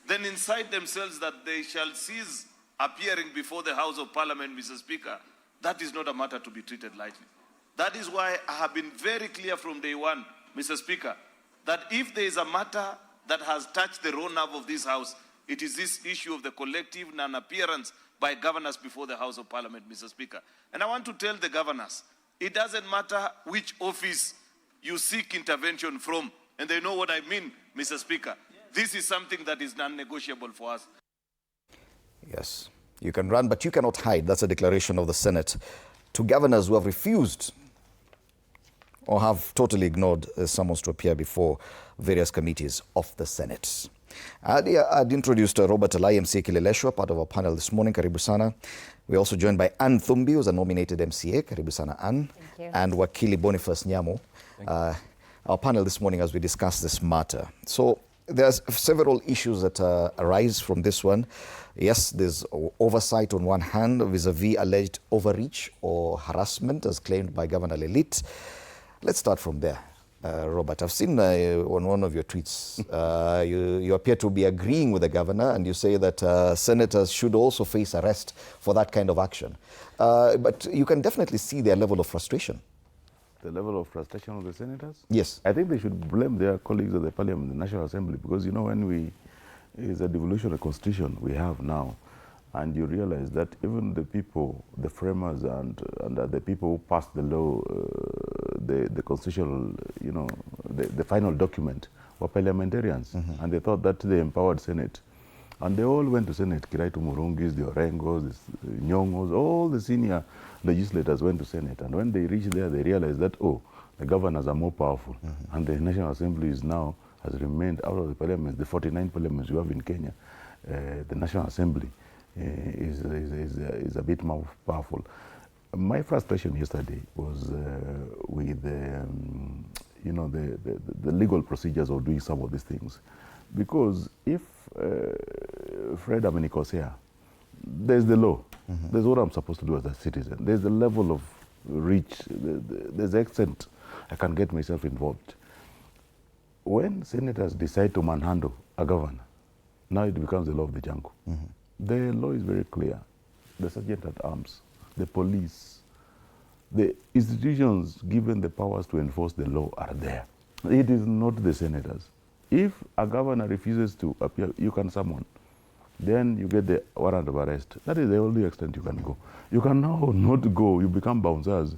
then incite themselves that they shall cease appearing before the House of Parliament, Mr. Speaker, that is not a matter to be treated lightly. That is why I have been very clear from day one, Mr. Speaker, that if there is a matter that has touched the raw nerve of this House, it is this issue of the collective non-appearance by governors before the House of Parliament, Mr. Speaker. And I want to tell the governors, it doesn't matter which office you seek intervention from, and they know what I mean, Mr. Speaker. This is something that is non-negotiable for us. Yes, you can run, but you cannot hide. That's a declaration of the Senate to governors who have refused or have totally ignored summons to appear before various committees of the Senate. I'd introduced Robert IMCA Kileleshwa, part of our panel this morning. Karibu sana. We're also joined by Ann Thumbi, who's a nominated MCA. Karibu sana, Ann. Thank you. And Wakili Boniface Nyamo. Our panel this morning as we discuss this matter. So there's several issues that arise from this one. Yes, there's oversight on one hand vis-a-vis alleged overreach or harassment as claimed by Governor Lelit. Let's start from there. Robert, I've seen on one of your tweets, you appear to be agreeing with the governor, and you say that senators should also face arrest for that kind of action. But you can definitely see their level of frustration. The level of frustration of the senators? Yes. I think they should blame their colleagues of the Parliament, the National Assembly, because, you know, when it's a devolution of constitution we have now, and you realize that even the people, the framers and the people who passed the law, the constitutional, you know, the final document were parliamentarians, and they thought that they empowered Senate. And they all went to Senate. Kiraitu Murungis, the Orengos, the Nyongos, all the senior legislators went to Senate. And when they reached there, they realized that, oh, the governors are more powerful. And the National Assembly is now, has remained out of the parliaments, the 49 parliaments you have in Kenya. The National Assembly is a bit more powerful. My frustration yesterday was with you know, the legal procedures of doing some of these things. Because if Fred Amenikosea, there's the law, there's what I'm supposed to do as a citizen, there's the level of reach, there's the extent I can get myself involved. When senators decide to manhandle a governor, now it becomes the law of the jungle. The law is very clear. The sergeant at arms, the police, the institutions given the powers to enforce the law are there. It is not the senators. If a governor refuses to appear, you can summon. Then you get the warrant of arrest. That is the only extent you can go. You can now not go, you become bouncers.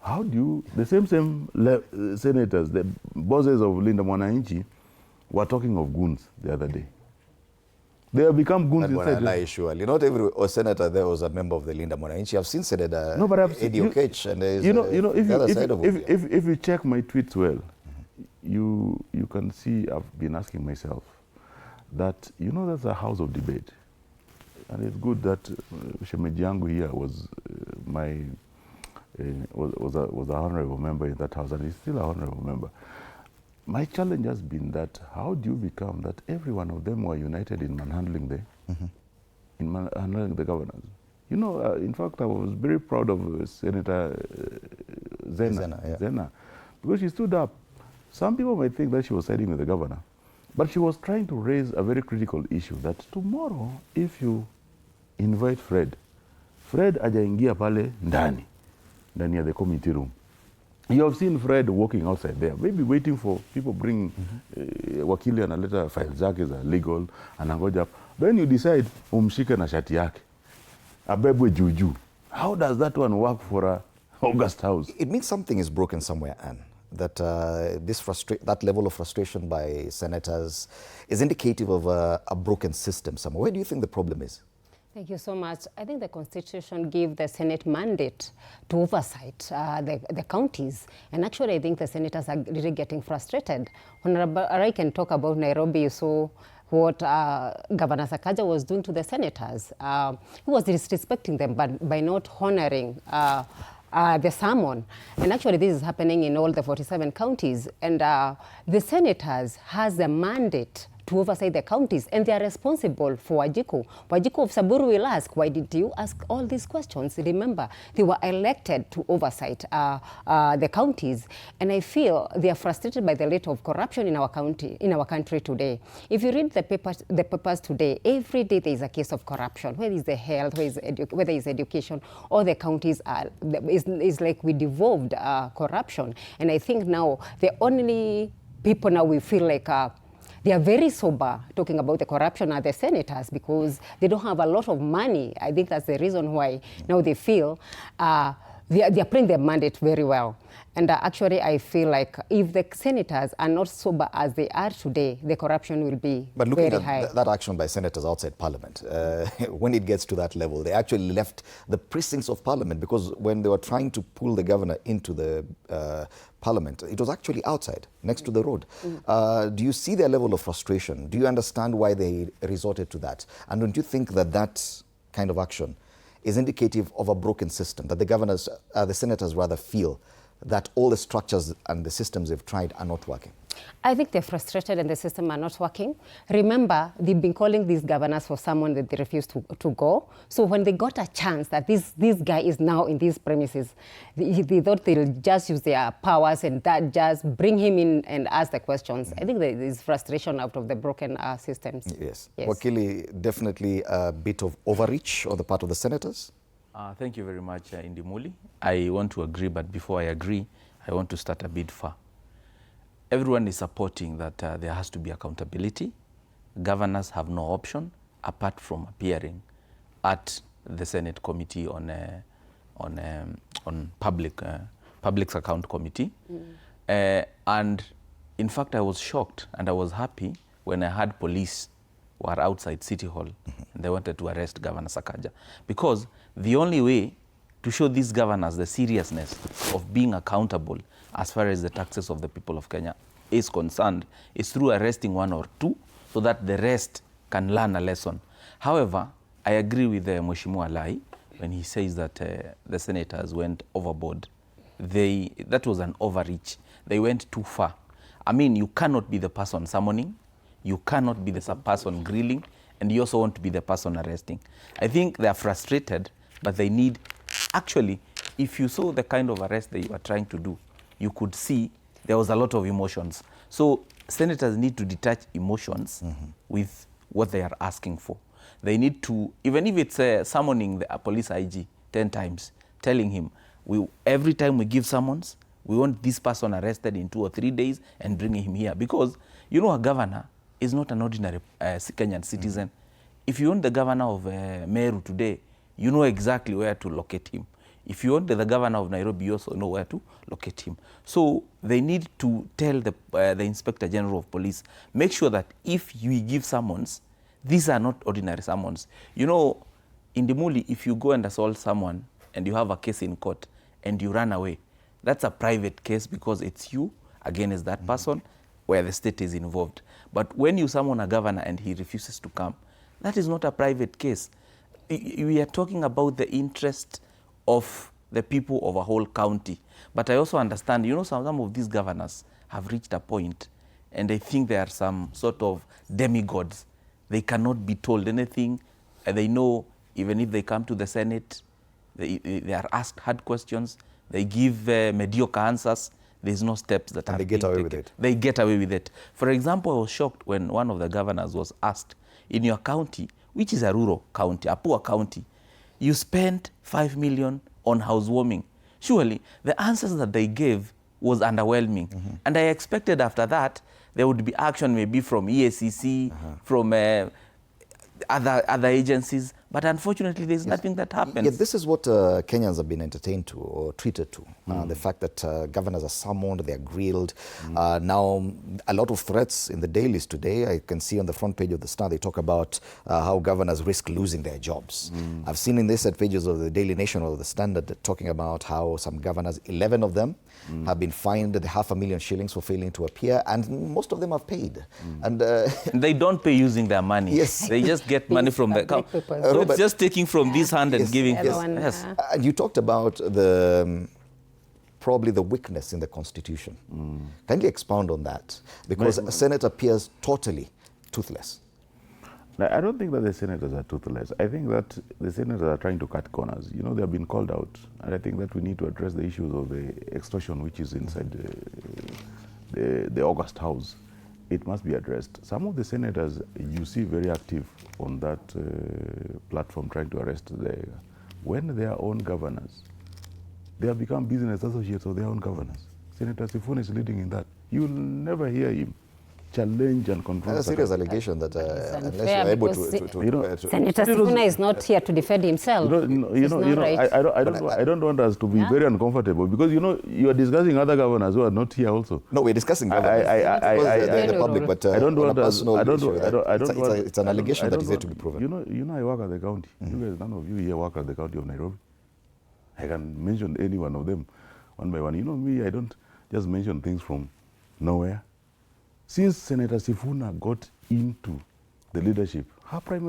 How do you, the same senators, the bosses of Linda Mwananchi were talking of goons the other day. They have become goons inside. Surely. Not every senator there was a member of the Linda Mwananchi. I've seen Senator Eddie Okech, and there's the other side of it. If you check my tweets well, you can see I've been asking myself that, you know, that's a house of debate. And it's good that Shemeji yangu here was was a honorable member in that house, and he's still a honorable member. My challenge has been that how do you become that every one of them were united in manhandling the governors? You know, in fact, I was very proud of Senator Zena, because she stood up. Some people might think that she was siding with the governor, but she was trying to raise a very critical issue that tomorrow, if you invite Fred ajaingia pale ndani ya the committee room. You have seen Fred walking outside there, maybe waiting for people bring wakili analeta file zake za legal, anangoja. Then you decide umshike na shati yake, abebwe juju. How does that one work for a August House? It means something is broken somewhere, Anne. That that level of frustration by senators is indicative of a broken system somewhere. Where do you think the problem is? Thank you so much. I think the Constitution gave the Senate mandate to oversight the counties. And actually, I think the senators are really getting frustrated. Honorable Arai can talk about Nairobi. You saw what Governor Sakaja was doing to the senators. He was disrespecting them by not honoring the sermon. And actually this is happening in all the 47 counties. And the senators has a mandate to oversight the counties, and they are responsible for Wajiko. Wajiko of Saburu will ask, why did you ask all these questions? Remember, they were elected to oversight the counties, and I feel they are frustrated by the rate of corruption in our country today. If you read the papers today, every day there is a case of corruption. Whether it's the health, whether it's education, all the counties are is like we devolved corruption. And I think now the only people now we feel like they are very sober talking about the corruption are the senators, because they don't have a lot of money. I think that's the reason why now they feel they are playing their mandate very well. And actually, I feel like if the senators are not sober as they are today, the corruption will be But looking very high. at that action by senators outside Parliament, when it gets to that level, they actually left the precincts of Parliament, because when they were trying to pull the governor into the Parliament, it was actually outside, next to the road. Do you see their level of frustration? Do you understand why they resorted to that? And don't you think that that kind of action is indicative of a broken system, that the senators rather feel that all the structures and the systems they've tried are not working? I think they're frustrated and the system are not working. Remember, they've been calling these governors for someone that they refused to go. So when they got a chance that this guy is now in these premises, they thought they'll just use their powers and that just bring him in and ask the questions. I think there is frustration out of the broken systems. Yes. Wakili, definitely a bit of overreach on the part of the senators? Thank you very much, Indimuli. I want to agree, but before I agree, I want to start a bit far. Everyone is supporting that there has to be accountability. Governors have no option apart from appearing at the Senate Committee on Public Account Committee. And in fact, I was shocked and I was happy when I heard police were outside City Hall and they wanted to arrest Governor Sakaja. Because the only way to show these governors the seriousness of being accountable as far as the taxes of the people of Kenya is concerned is through arresting one or two so that the rest can learn a lesson. However, I agree with Mheshimiwa Lai when he says that the senators went overboard. That was an overreach. They went too far. I mean, you cannot be the person summoning, you cannot be the person grilling, and you also want to be the person arresting. I think they are frustrated, but they need, actually, if you saw the kind of arrest they were trying to do, you could see there was a lot of emotions. So senators need to detach emotions with what they are asking for. They need to, even if it's summoning the police IG 10 times, telling him, every time we give summons, we want this person arrested in 2 or 3 days and bringing him here. Because, you know, a governor is not an ordinary Kenyan citizen. If you want the governor of Meru today, you know exactly where to locate him. If you want the governor of Nairobi, you also know where to locate him. So they need to tell the Inspector General of Police, make sure that if you give summons, these are not ordinary summons. You know, in Dimuli, if you go and assault someone and you have a case in court and you run away, that's a private case because it's you against that person where the state is involved. But when you summon a governor and he refuses to come, that is not a private case. We are talking about the interest of the people of a whole county. But I also understand, you know, some of these governors have reached a point and I think they are some sort of demigods. They cannot be told anything. They know even if they come to the Senate, they are asked hard questions. They give mediocre answers. There's no steps that are they get away with it. They get away with it. For example, I was shocked when one of the governors was asked, in your county, which is a rural county, a poor county, you spent 5 million on housewarming. Surely, the answers that they gave was underwhelming. And I expected after that, there would be action maybe from EACC, from other agencies. But unfortunately, there's nothing that happens. Yeah, this is what Kenyans have been entertained to or treated to. The fact that governors are summoned, they are grilled. Now, a lot of threats in the dailies today. I can see on the front page of the Star, they talk about how governors risk losing their jobs. I've seen in the set pages of the Daily Nation or the Standard talking about how some governors, 11 of them, have been fined $500,000 shillings for failing to appear, and most of them have paid. And they don't pay using their money. Yes. They just get money from the account. So it's just taking from this hand and giving. Yes. And you talked about the probably the weakness in the Constitution. Kindly expound on that, because a Senate appears totally toothless. Now, I don't think that the senators are toothless. I think that the senators are trying to cut corners. You know, they have been called out, and I think that we need to address the issues of the extortion which is inside the August House. It must be addressed. Some of the senators you see very active on that platform trying to arrest when they are own governors. They have become business associates of their own governors. Senator Sifuna is leading in that. You will never hear him challenge and confront. That's a serious allegation that unless you're able to Senator Sifuna is not here to defend himself. I don't want us to be very uncomfortable, because you are discussing other governors who are not here also. No, we're discussing governors. The public, but I don't want us. It's an allegation that is yet to be proven. I work at the county. You guys, none of you here work at the county of Nairobi. I can mention any one of them one by one. You know me, I don't just mention things from nowhere. Since Senator Sifuna got into the leadership,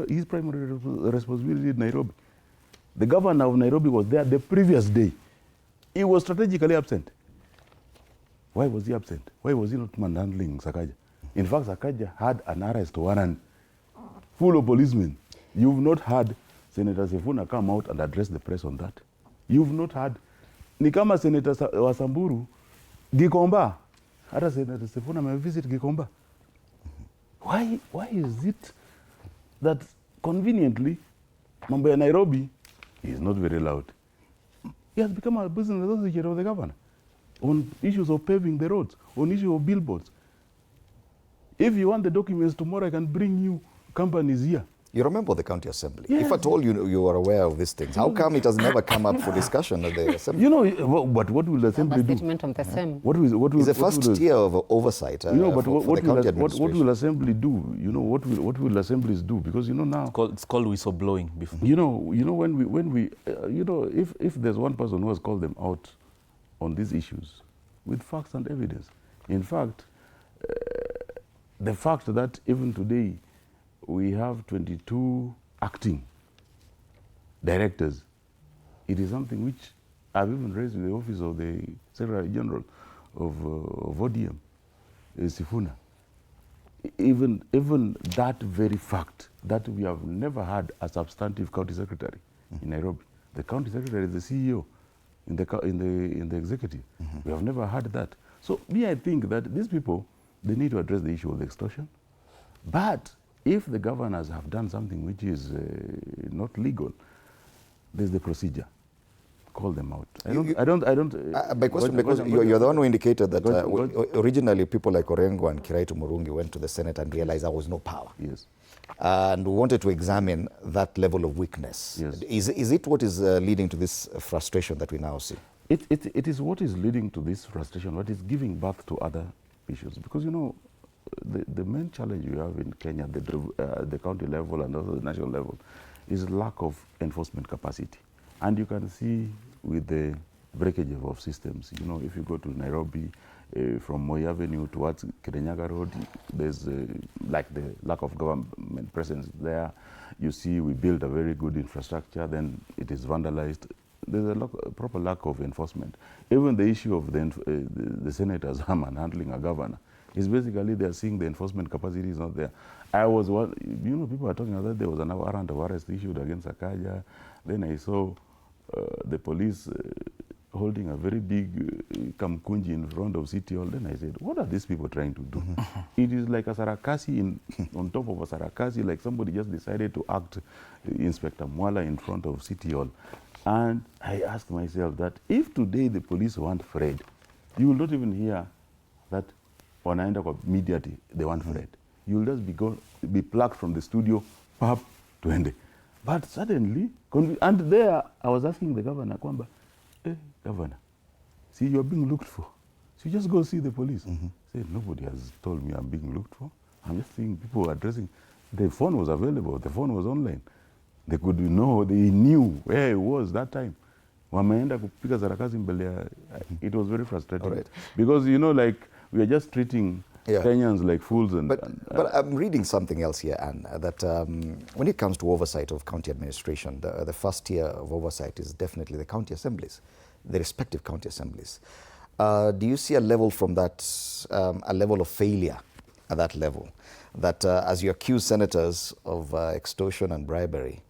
his primary responsibility in Nairobi. The governor of Nairobi was there the previous day. He was strategically absent. Why was he absent? Why was he not manhandling Sakaja? In fact, Sakaja had an arrest warrant full of policemen. You've not had Senator Sifuna come out and address the press on that. You've not had Nikama Senator Wasamburu, Gikomba. Hata Senator Sifuna may visit Gikomba. Why is it that conveniently mambo ya Nairobi is not very loud? He has become a business associate of the governor on issues of paving the roads, on issues of billboards. If you want the documents tomorrow, I can bring you companies here. You remember the county assembly. Yes. If at all you are aware of these things, how come it has never come up for discussion at the assembly? But what will the assembly do? What is the first tier of oversight but what will assembly do? What will assemblies do? Because now it's called whistleblowing. Before. When we if there's one person who has called them out on these issues with facts and evidence. In fact, the fact that even today we have 22 acting directors, it is something which I've even raised in the office of the Secretary General of ODM, Sifuna. Even that very fact that we have never had a substantive county secretary in Nairobi. The county secretary is the CEO in the executive. We have never had that. So I think that these people, they need to address the issue of the extortion. But if the governors have done something which is not legal, there's the procedure. Call them out. My question, because you're the one who indicated that originally people like Orengo and Kiraitu Murungi went to the Senate and realized there was no power. Yes. And we wanted to examine that level of weakness. Yes. Is it what is leading to this frustration that we now see? It is what is leading to this frustration, what is giving birth to other issues. Because, the main challenge you have in Kenya, the county level and also the national level, is lack of enforcement capacity. And you can see with the breakage of systems, if you go to Nairobi, from Moi Avenue towards Kirinyaga Road, there's like the lack of government presence there. You see we build a very good infrastructure, then it is vandalized. There's a proper lack of enforcement. Even the issue of the senators handling a governor, is basically they are seeing the enforcement capacity is not there. People are talking about there was an warrant of arrest issued against Sakaja. Then I saw the police holding a very big kamkunji in front of City Hall. Then I said, what are these people trying to do? It is like a sarakasi on top of a sarakasi, like somebody just decided to act Inspector Mwala in front of City Hall. And I asked myself that if today the police want Fred, you will not even hear that wanaenda kwa immediately they want Fred. You will just be plucked from the studio, pap, tuende. But suddenly, and there I was asking the governor, kwamba, governor, see, you're being looked for. So you just go see the police. Say, nobody has told me I'm being looked for. I'm just seeing people addressing. The phone was available. The phone was online. They could know, they knew where it was that time. Wameenda kupika sarakasi mbele ya, it was very frustrating. Right. Because, you know, like, we are just treating Kenyans like fools. But I'm reading something else here, Anne, that when it comes to oversight of county administration, the first tier of oversight is definitely the county assemblies, the respective county assemblies. Do you see a level from that, a level of failure at that level? That as you accuse senators of extortion and bribery,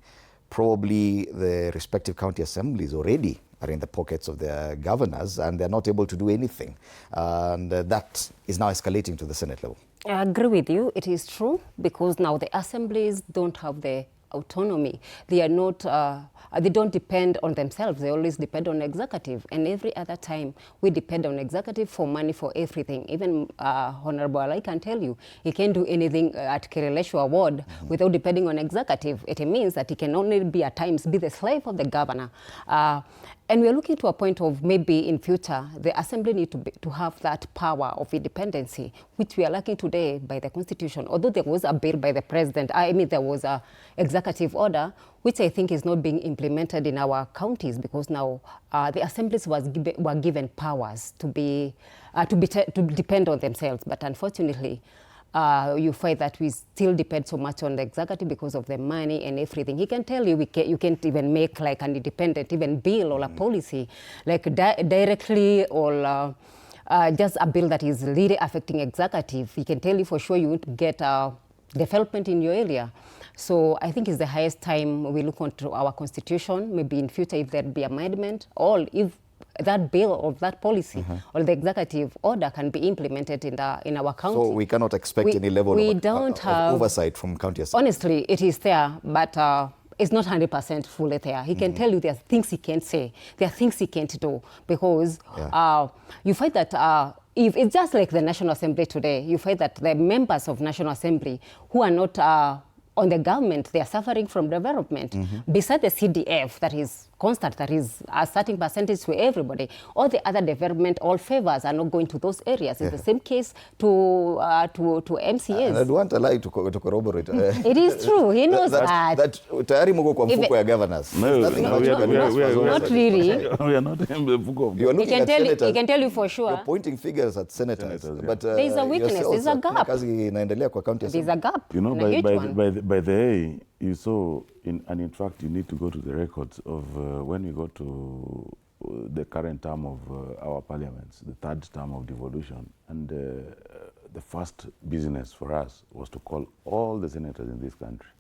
probably the respective county assemblies already are in the pockets of their governors and they're not able to do anything. And that is now escalating to the Senate level. I agree with you. It is true, because now the assemblies don't have the autonomy. They are not, they don't depend on themselves. They always depend on executive. And every other time we depend on executive for money for everything. Even Honorable I can tell you, he can't do anything at Kireleshwa Ward without depending on executive. It means that he can only be at times be the slave of the governor. And we're looking to a point of maybe in future, the assembly need to have that power of independency, which we are lacking today by the constitution. Although there was a bill by the president, I mean, there was a executive order, which I think is not being implemented in our counties, because now the assemblies were given powers to depend on themselves. But unfortunately, you find that we still depend so much on the executive because of the money and everything. He can tell you you can't even make like an independent even bill or a policy, like directly or just a bill that is really affecting executive. He can tell you for sure you won't get development in your area. So I think it's the highest time we look onto our constitution, maybe in future if there'd be amendment, or if that bill or that policy or the executive order can be implemented in our county. So we cannot expect any level of oversight from county assemblies. Honestly, it is there, but it's not 100% fully there. He can tell you there are things he can't say, there are things he can't do, because you find that if it's just like the National Assembly today, you find that the members of National Assembly who are not on the government, they are suffering from development. Beside the CDF, that is constant, that is a certain percentage to everybody, all the other development, all favors are not going to those areas. It's the same case to MCAs. And I don't want a lie to corroborate. It is true. He knows that. Tayari mko kwa mfuko ya governors. No, not really. We are not in the mfuko of you are looking at senators. He can tell you for sure. You're pointing figures at senators. But there is a weakness, there is a gap. There is a gap. You know, by the way, you saw, and in fact, you need to go to the records of when we go to the current term of our parliaments, the third term of devolution, and the first business for us was to call all the senators in this country,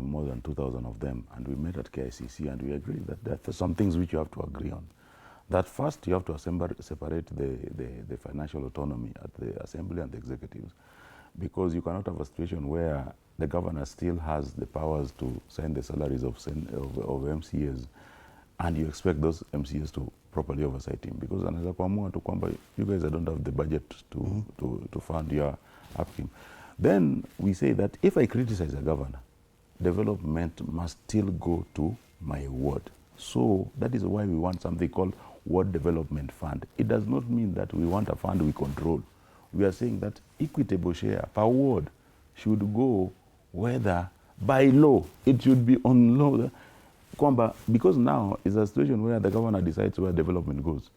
more than 2,000 of them, and we met at KICC, and we agreed that there are some things which you have to agree on. That first, you have to separate the financial autonomy at the assembly and the executives, because you cannot have a situation where the governor still has the powers to sign the salaries of MCAs, and you expect those MCAs to properly oversight him, because anaweza kuamua tu kwamba you guys don't have the budget to fund your upkeep. Then we say that if I criticize a governor, development must still go to my ward. So that is why we want something called Ward Development Fund. It does not mean that we want a fund we control. We are saying that equitable share per ward should go, whether by law, it should be on law, because now is a situation where the governor decides where development goes.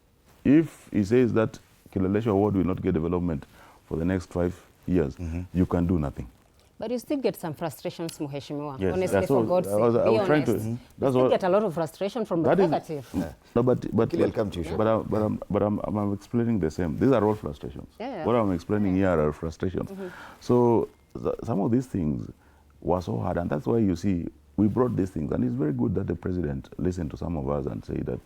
If he says that Kileleshwa Ward will not get development for the next 5 years, you can do nothing. But you still get some frustrations, Mheshimiwa. Yes, honestly, for God's sake, be honest. You still get a lot of frustration from the executive. No, but I'm explaining the same. These are all frustrations. What I'm explaining here are frustrations. So some of these things were so hard, and that's why you see we brought these things, and it's very good that the president listened to some of us and say that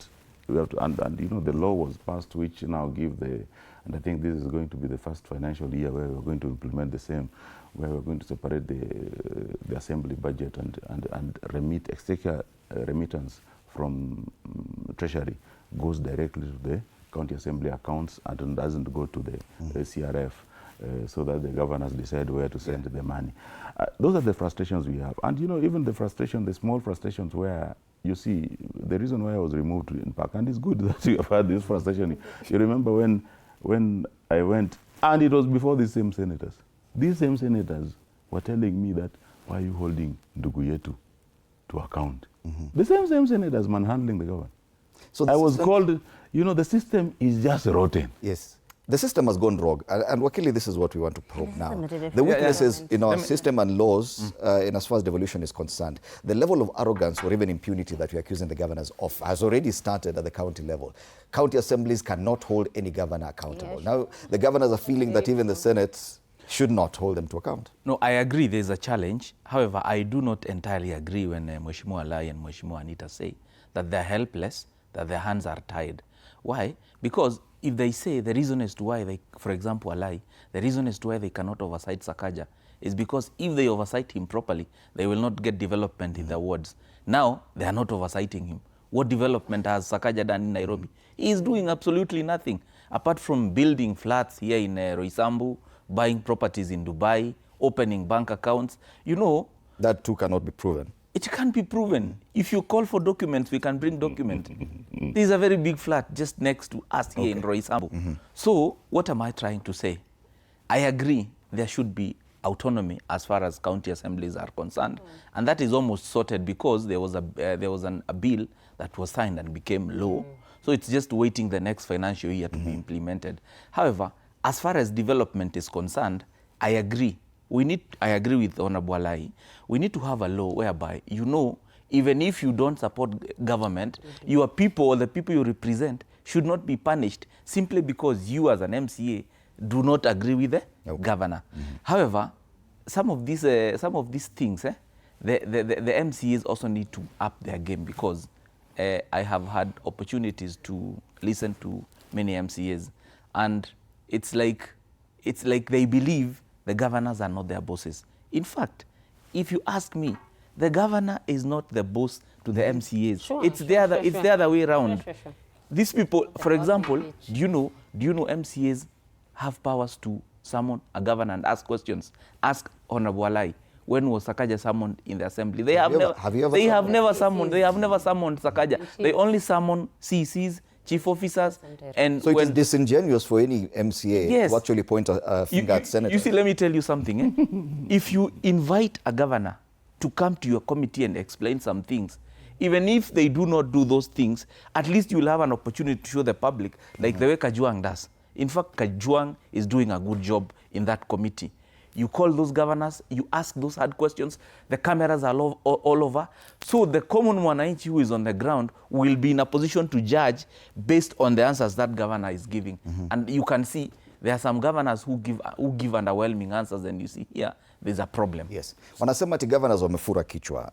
we have to, and you know, the law was passed which now give the, and I think this is going to be the first financial year where we're going to implement the same, where we're going to separate the assembly budget and remit exchequer remittance from treasury goes directly to the county assembly accounts and doesn't go to the CRF. so that the governors decide where to send the money. Those are the frustrations we have. And, you know, even the frustration, the small frustrations where, you see, the reason why I was removed in Park, and it's good that you have had this frustration. You remember when I went, and it was before these same senators. These same senators were telling me that, why are you holding Ndugu yetu to account? The same senators manhandling the government. So I was called, you know, the system is just rotten. Yes. The system has gone wrong. And Wakili, this is what we want to probe now. The weaknesses in our system and laws, in as far as devolution is concerned, the level of arrogance or even impunity that we are accusing the governors of has already started at the county level. County assemblies cannot hold any governor accountable. Now, the governors are feeling that even the Senate should not hold them to account. No, I agree there's a challenge. However, I do not entirely agree when Mheshimiwa Alai and Mheshimiwa Anita say that they're helpless, that their hands are tied. Why? Because if they say the reason as to why they, for example, Alai, the reason as to why they cannot oversight Sakaja is because if they oversight him properly, they will not get development in the wards. Now, they are not oversighting him. What development has Sakaja done in Nairobi? He is doing absolutely nothing, apart from building flats here in Roysambu, buying properties in Dubai, opening bank accounts. You know, that too cannot be proven. It can't be proven. If you call for documents, we can bring documents. There's a very big flat just next to us here in Roysambu. So what am I trying to say? I agree there should be autonomy as far as county assemblies are concerned. And that is almost sorted because there was a bill that was signed and became law. So it's just waiting the next financial year to be implemented. However, as far as development is concerned, I agree. I agree with Honorable Alai. We need to have a law whereby, you know, even if you don't support government, your people or the people you represent should not be punished simply because you as an MCA do not agree with the governor. However, some of these things, the MCAs also need to up their game because I have had opportunities to listen to many MCAs, and it's like they believe the governors are not their bosses. In fact, if you ask me, the governor is not the boss to the MCAs. It's the other way around. These people, for example, do you know MCAs have powers to summon a governor and ask questions? Ask Honorable Alai, when was Sakaja summoned in the assembly? They have never summoned Sakaja. They only summon CCs, chief officers. And so it is disingenuous for any MCA to actually point a finger at senators. You see, let me tell you something. If you invite a governor to come to your committee and explain some things, even if they do not do those things, at least you will have an opportunity to show the public, like the way Kajwang does. In fact, Kajwang is doing a good job in that committee. You call those governors, you ask those hard questions, the cameras are all over. So the common mwananchi who is on the ground will be in a position to judge based on the answers that governor is giving. And you can see there are some governors who give underwhelming answers, and you see here, there's a problem. Yes. Wanasema ati governors wamefura kichwa.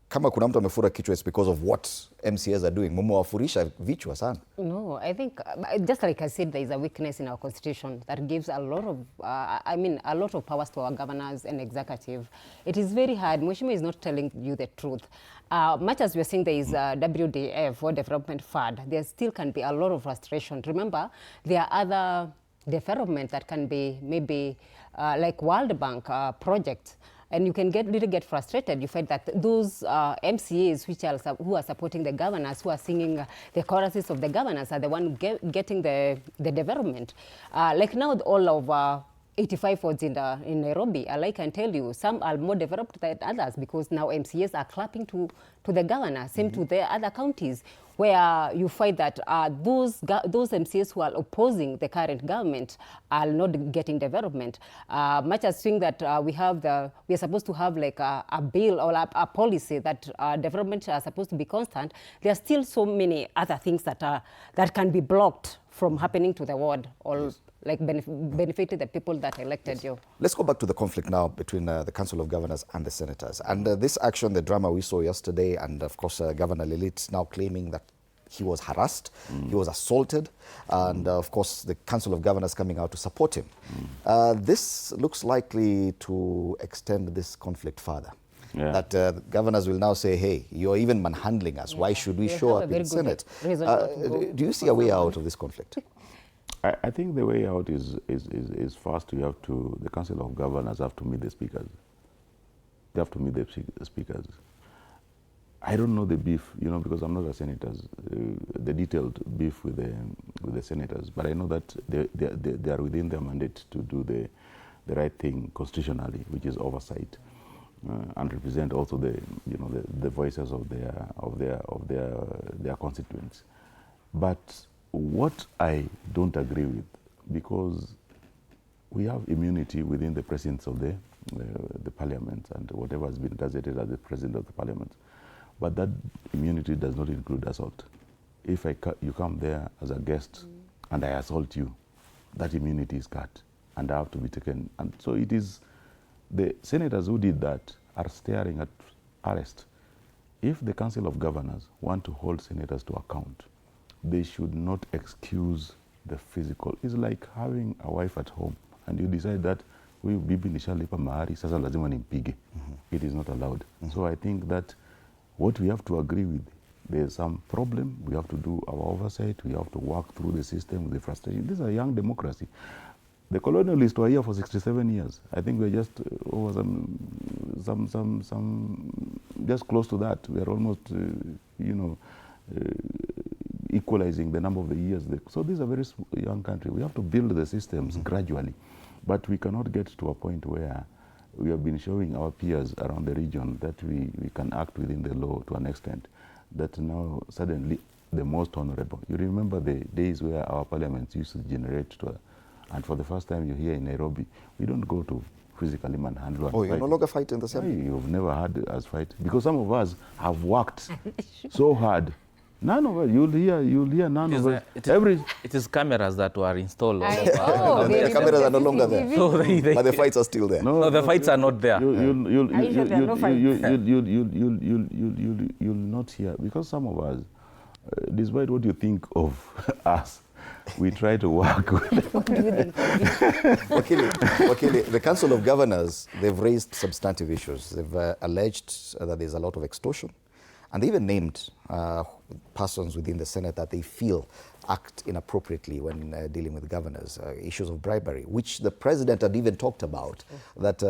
Kama kuna mtu amefura kichwa, it's because of what MCAs are doing. Mumewafurisha vichwa sana. No, I think, just like I said, there is a weakness in our constitution that gives a lot of, a lot of powers to our governors and executive. It is very hard. Mheshimiwa is not telling you the truth. Much as we are saying there is WDF, or Development Fund, there still can be a lot of frustration. Remember, there are other development that can be maybe like World Bank projects. And you can really get frustrated. You find that those MCAs who are supporting the governors, who are singing the choruses of the governors, are the one getting the development. Like now, all of 85 wards in Nairobi, I can tell you, some are more developed than others because now MCAs are clapping to the governor, same to the other counties, where you find that those MCAs who are opposing the current government are not getting development. Much as saying that we are supposed to have like a bill or a policy that development are supposed to be constant, there are still so many other things that can be blocked from happening to the ward or like benefited the people that elected you. Let's go back to the conflict now between the Council of Governors and the Senators. And this action, the drama we saw yesterday, and of course Governor Lilith now claiming that he was harassed, he was assaulted, and of course the Council of Governors coming out to support him. This looks likely to extend this conflict further. That governors will now say, hey, you're even manhandling us. Why should we show up in the Senate? Do you see a way out of this conflict? I think the way out is first you have to, the Council of Governors have to meet the speakers. They have to meet the speakers. I don't know the beef, you know, because I'm not a senator, the detailed beef with the senators, but I know that they are within their mandate to do the right thing constitutionally, which is oversight, and represent also the voices of their constituents. But what I don't agree with, because we have immunity within the presence of the parliament and whatever has been gazetted as the president of the parliament, but that immunity does not include assault. If you come there as a guest and I assault you, that immunity is cut and I have to be taken. And so it is the senators who did that are staring at arrest. If the Council of Governors want to hold senators to account, they should not excuse the physical. It's like having a wife at home and you decide that huyu bibi nishalipa mahari, sasa lazima nimpige. It is not allowed. So I think that what we have to agree with, there's some problem, we have to do our oversight, we have to work through the system with the frustration. This is a young democracy. The colonialists were here for 67 years. I think we're just over just close to that. We are almost, equalizing the number of the years. So this is a very young country. We have to build the systems gradually, but we cannot get to a point where we have been showing our peers around the region that we can act within the law to an extent, that now suddenly the most honorable. You remember the days where our parliaments used to generate, and for the first time you hear in Nairobi, we don't go to physically manhandle. Oh, you're no longer fighting the same? You've never had us fight, because some of us have worked so hard. None of us, you'll hear none of us. It is cameras that were installed. The cameras are no longer there, so but the fights are still there. No, the fights are not there. You'll not hear, because some of us, despite what you think of us, we try to work with. Okay, the Council of Governors, they've raised substantive issues. They've alleged that there's a lot of extortion. And they even named persons within the Senate that they feel act inappropriately when dealing with governors, issues of bribery, which the president had even talked about, that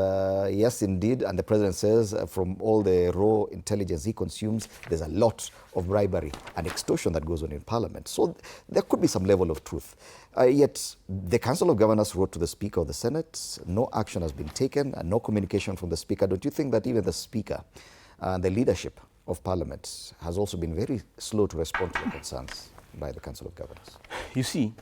yes, indeed, and the president says from all the raw intelligence he consumes, there's a lot of bribery and extortion that goes on in Parliament. So there could be some level of truth. Yet the Council of Governors wrote to the Speaker of the Senate, no action has been taken and no communication from the Speaker. Don't you think that even the Speaker and the leadership of Parliament has also been very slow to respond to the concerns by the Council of Governors? You see,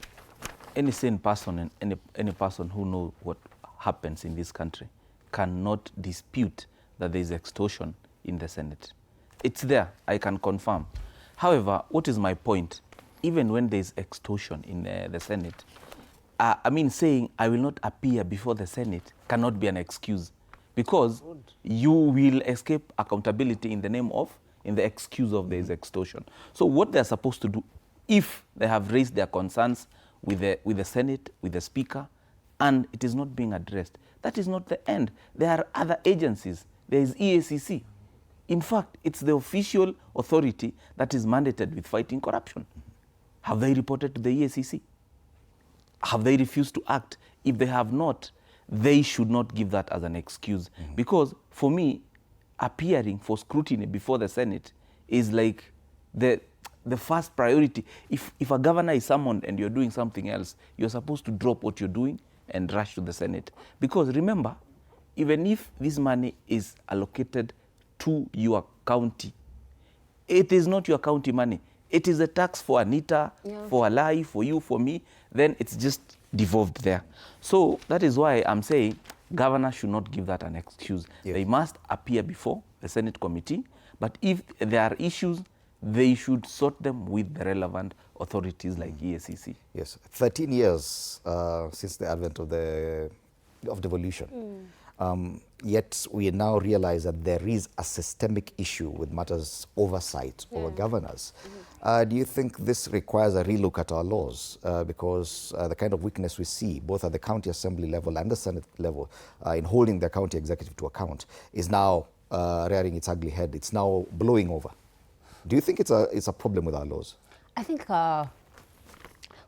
any sane person and any person who knows what happens in this country cannot dispute that there is extortion in the Senate. It's there, I can confirm. However, what is my point? Even when there is extortion in the Senate, saying I will not appear before the Senate cannot be an excuse, because you will escape accountability in the excuse of there is extortion. So what they're supposed to do, if they have raised their concerns with the Senate, with the Speaker, and it is not being addressed, that is not the end. There are other agencies. There is EACC. In fact, it's the official authority that is mandated with fighting corruption. Have they reported to the EACC? Have they refused to act? If they have not, they should not give that as an excuse. Because for me, appearing for scrutiny before the Senate is like the first priority. If a governor is summoned and you're doing something else, you're supposed to drop what you're doing and rush to the Senate. Because remember, even if this money is allocated to your county, it is not your county money. It is a tax for Anita, for Alai, for you, for me. Then it's just devolved there. So that is why I'm saying governors should not give that an excuse. Yes. They must appear before the Senate committee, but if there are issues, they should sort them with the relevant authorities like EACC. Yes, 13 years since the advent of devolution. Yet we now realize that there is a systemic issue with matters oversight over governors. Do you think this requires a relook at our laws? Because the kind of weakness we see, both at the county assembly level and the Senate level, in holding the county executive to account, is now rearing its ugly head. It's now blowing over. Do you think it's a problem with our laws? I think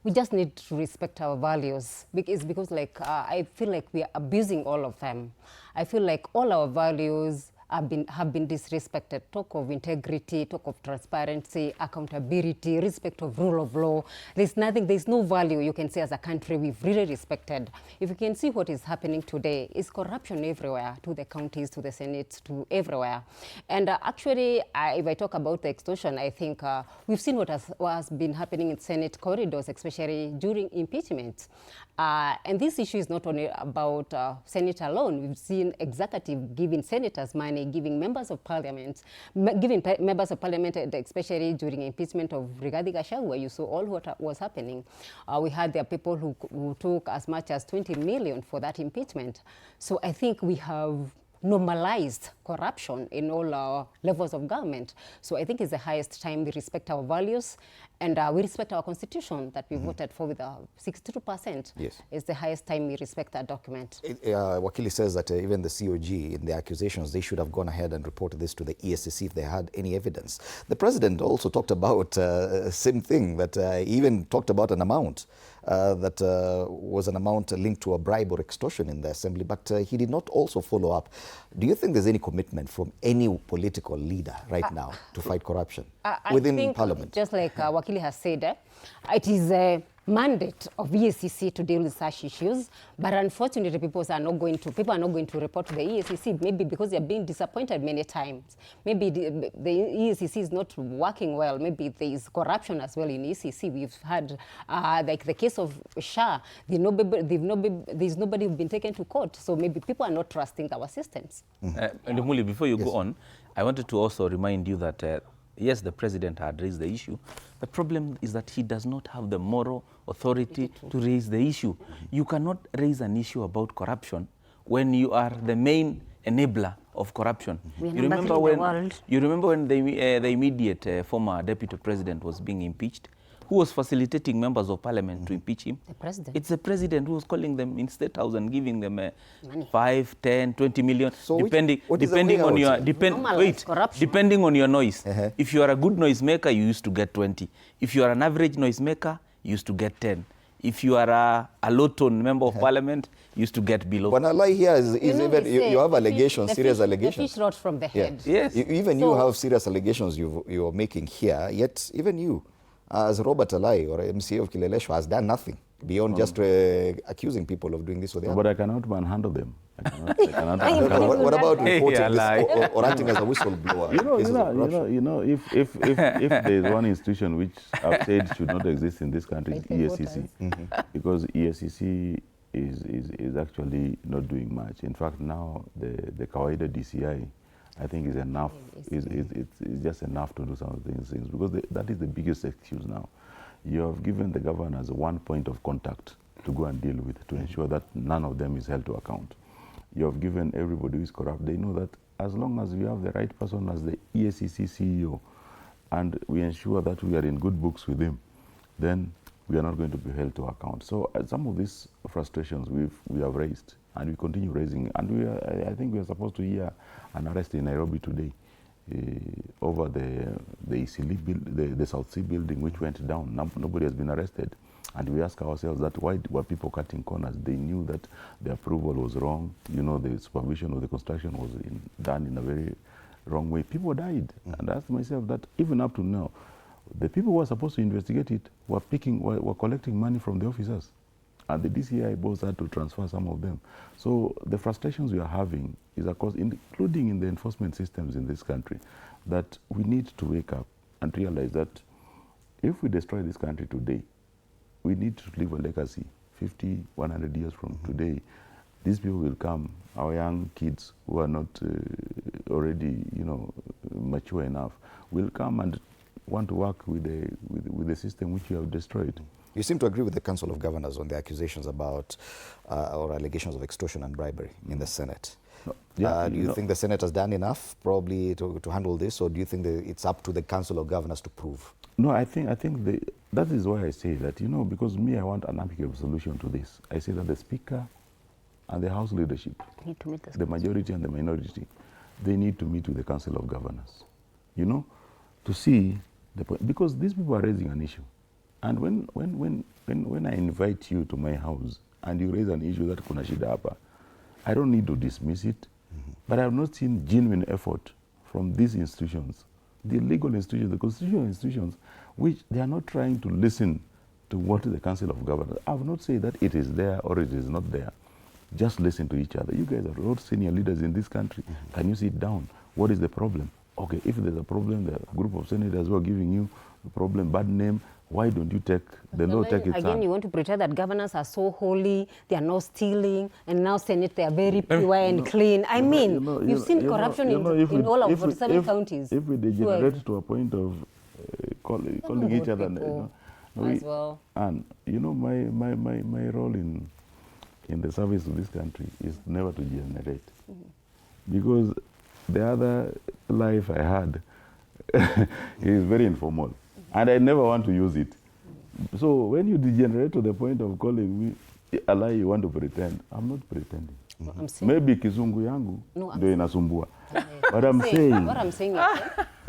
we just need to respect our values. Because like, I feel like we are abusing all of them. I feel like all our values have been disrespected. Talk of integrity, talk of transparency, accountability, respect of rule of law. There's no value you can say as a country we've really respected. If you can see what is happening today, is corruption everywhere, to the counties, to the Senate, to everywhere. And actually, if I talk about the extortion, I think we've seen what has been happening in Senate corridors, especially during impeachment. And this issue is not only about Senate alone. We've seen executive giving senators money, giving members of parliament, especially during impeachment of Uhuru-Gachagua. You saw all what was happening. We had there people who took as much as 20 million for that impeachment. So I think we have normalized corruption in all our levels of government. So I think it's the highest time we respect our values and we respect our constitution that we voted for with 62%. Yes. It's the highest time we respect that document. Wakili says that even the COG, in the accusations, they should have gone ahead and reported this to the ESCC if they had any evidence. The president also talked about same thing, that he even talked about an amount that was an amount linked to a bribe or extortion in the assembly, but he did not also follow up. Do you think there's any commitment from any political leader right now to fight corruption within Parliament? Just like Wakili has said, it is a mandate of ESCC to deal with such issues, but unfortunately people are not going to report to the ESCC, maybe because they're being disappointed many times. Maybe the ESCC is not working well. Maybe there is corruption as well in ESCC. We've had like the case of SHA, there's nobody who's been taken to court, so maybe people are not trusting our systems. Ndumuli, before you go on, I wanted to also remind you that yes, the president had raised the issue. The problem is that he does not have the moral authority to raise the issue. You cannot raise an issue about corruption when you are the main enabler of corruption. You remember when the immediate former deputy president was being impeached? Who was facilitating members of parliament to impeach him? The president. It's the president who was calling them in State House and giving them 5, 10, 20 million, so depending on your depending on your noise. If you are a good noisemaker, you used to get 20. If you are an average noisemaker, you used to get 10. If you are a low-tone member of parliament, you used to get below. When I lie here is even you have allegations, serious allegations. The fish rot from the head. Yes. Even you have serious allegations you're making here, yet even you, as Robert Alai or MCA of Kileleshwa, has done nothing beyond just accusing people of doing this or that. But I cannot manhandle them. What about reporting this or acting as a whistleblower? If there is one institution which I've said should not exist in this country, it's ESCC. Because ESCC is actually not doing much. In fact, now the Kawaida DCI, I think is enough. It's just enough to do some of these things, because that is the biggest excuse now. You have given the governors one point of contact to go and deal with, to ensure that none of them is held to account. You have given everybody who is corrupt. They know that as long as we have the right person as the ESCC CEO, and we ensure that we are in good books with him, then we are not going to be held to account. So some of these frustrations we have raised, and we continue raising. And I think we are supposed to hear an arrest in Nairobi today over the South Sea building, which went down. Nobody has been arrested. And we ask ourselves that why were people cutting corners? They knew that the approval was wrong. You know, the supervision of the construction was done in a very wrong way. People died. And I asked myself that even up to now, the people who were supposed to investigate it were collecting money from the officers. And the DCI both had to transfer some of them. So the frustrations we are having is, of course, including in the enforcement systems in this country, that we need to wake up and realize that if we destroy this country today, we need to leave a legacy 50, 100 years from today. These people will come, our young kids who are not already, mature enough, will come and want to work with the system which you have destroyed. You seem to agree with the Council of Governors on the accusations about or allegations of extortion and bribery in the Senate. Do you think the Senate has done enough probably to handle this, or do you think it's up to the Council of Governors to prove? No, I think that is why I say that, because I want an amicable solution to this. I say that the Speaker and the House leadership, the majority and the minority, they need to meet with the Council of Governors, to see the point. Because these people are raising an issue. And when I invite you to my house and you raise an issue that kuna shida hapa, I don't need to dismiss it, but I have not seen genuine effort from these institutions, the legal institutions, the constitutional institutions, which they are not trying to listen to what the Council of Governors. I have not said that it is there or it is not there. Just listen to each other. You guys are all senior leaders in this country. Can you sit down? What is the problem? Okay, if there's a problem, the group of senators who are giving you a problem, bad name, why don't you take the law, take its Again, hand? you want to pretend that governors are so holy, they are not stealing, and now Senate, they are very pure and clean. I mean, you've seen corruption in all of 47 counties. If we degenerate to a point of calling each other, as well. And you know, my role in the service of this country is never to degenerate, because the other life I had is very informal, and I never want to use it. So when you degenerate to the point of calling me a lie, you want to pretend. I'm not pretending. Maybe kizungu yangu ndio inasumbua. But I'm saying, what I'm saying is,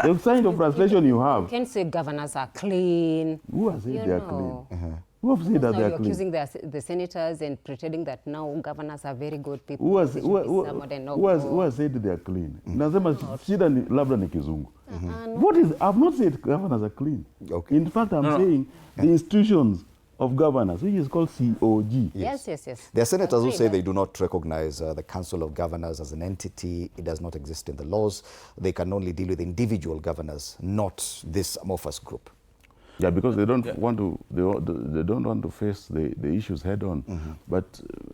the kind of frustration you have. You can't say governors are clean. Who has said they are clean? Who have said that they are clean? Accusing the senators and pretending that now governors are very good people. Who has said they are clean? Nasema shida ni labda ni kizungu. What is? I've not said governors are clean. Okay. In fact, I'm saying the institutions of governors, which is called COG. Yes. There are senators who say they do not recognize the Council of Governors as an entity. It does not exist in the laws. They can only deal with individual governors, not this amorphous group. Yeah, because they don't want to. They don't want to face the issues head on. But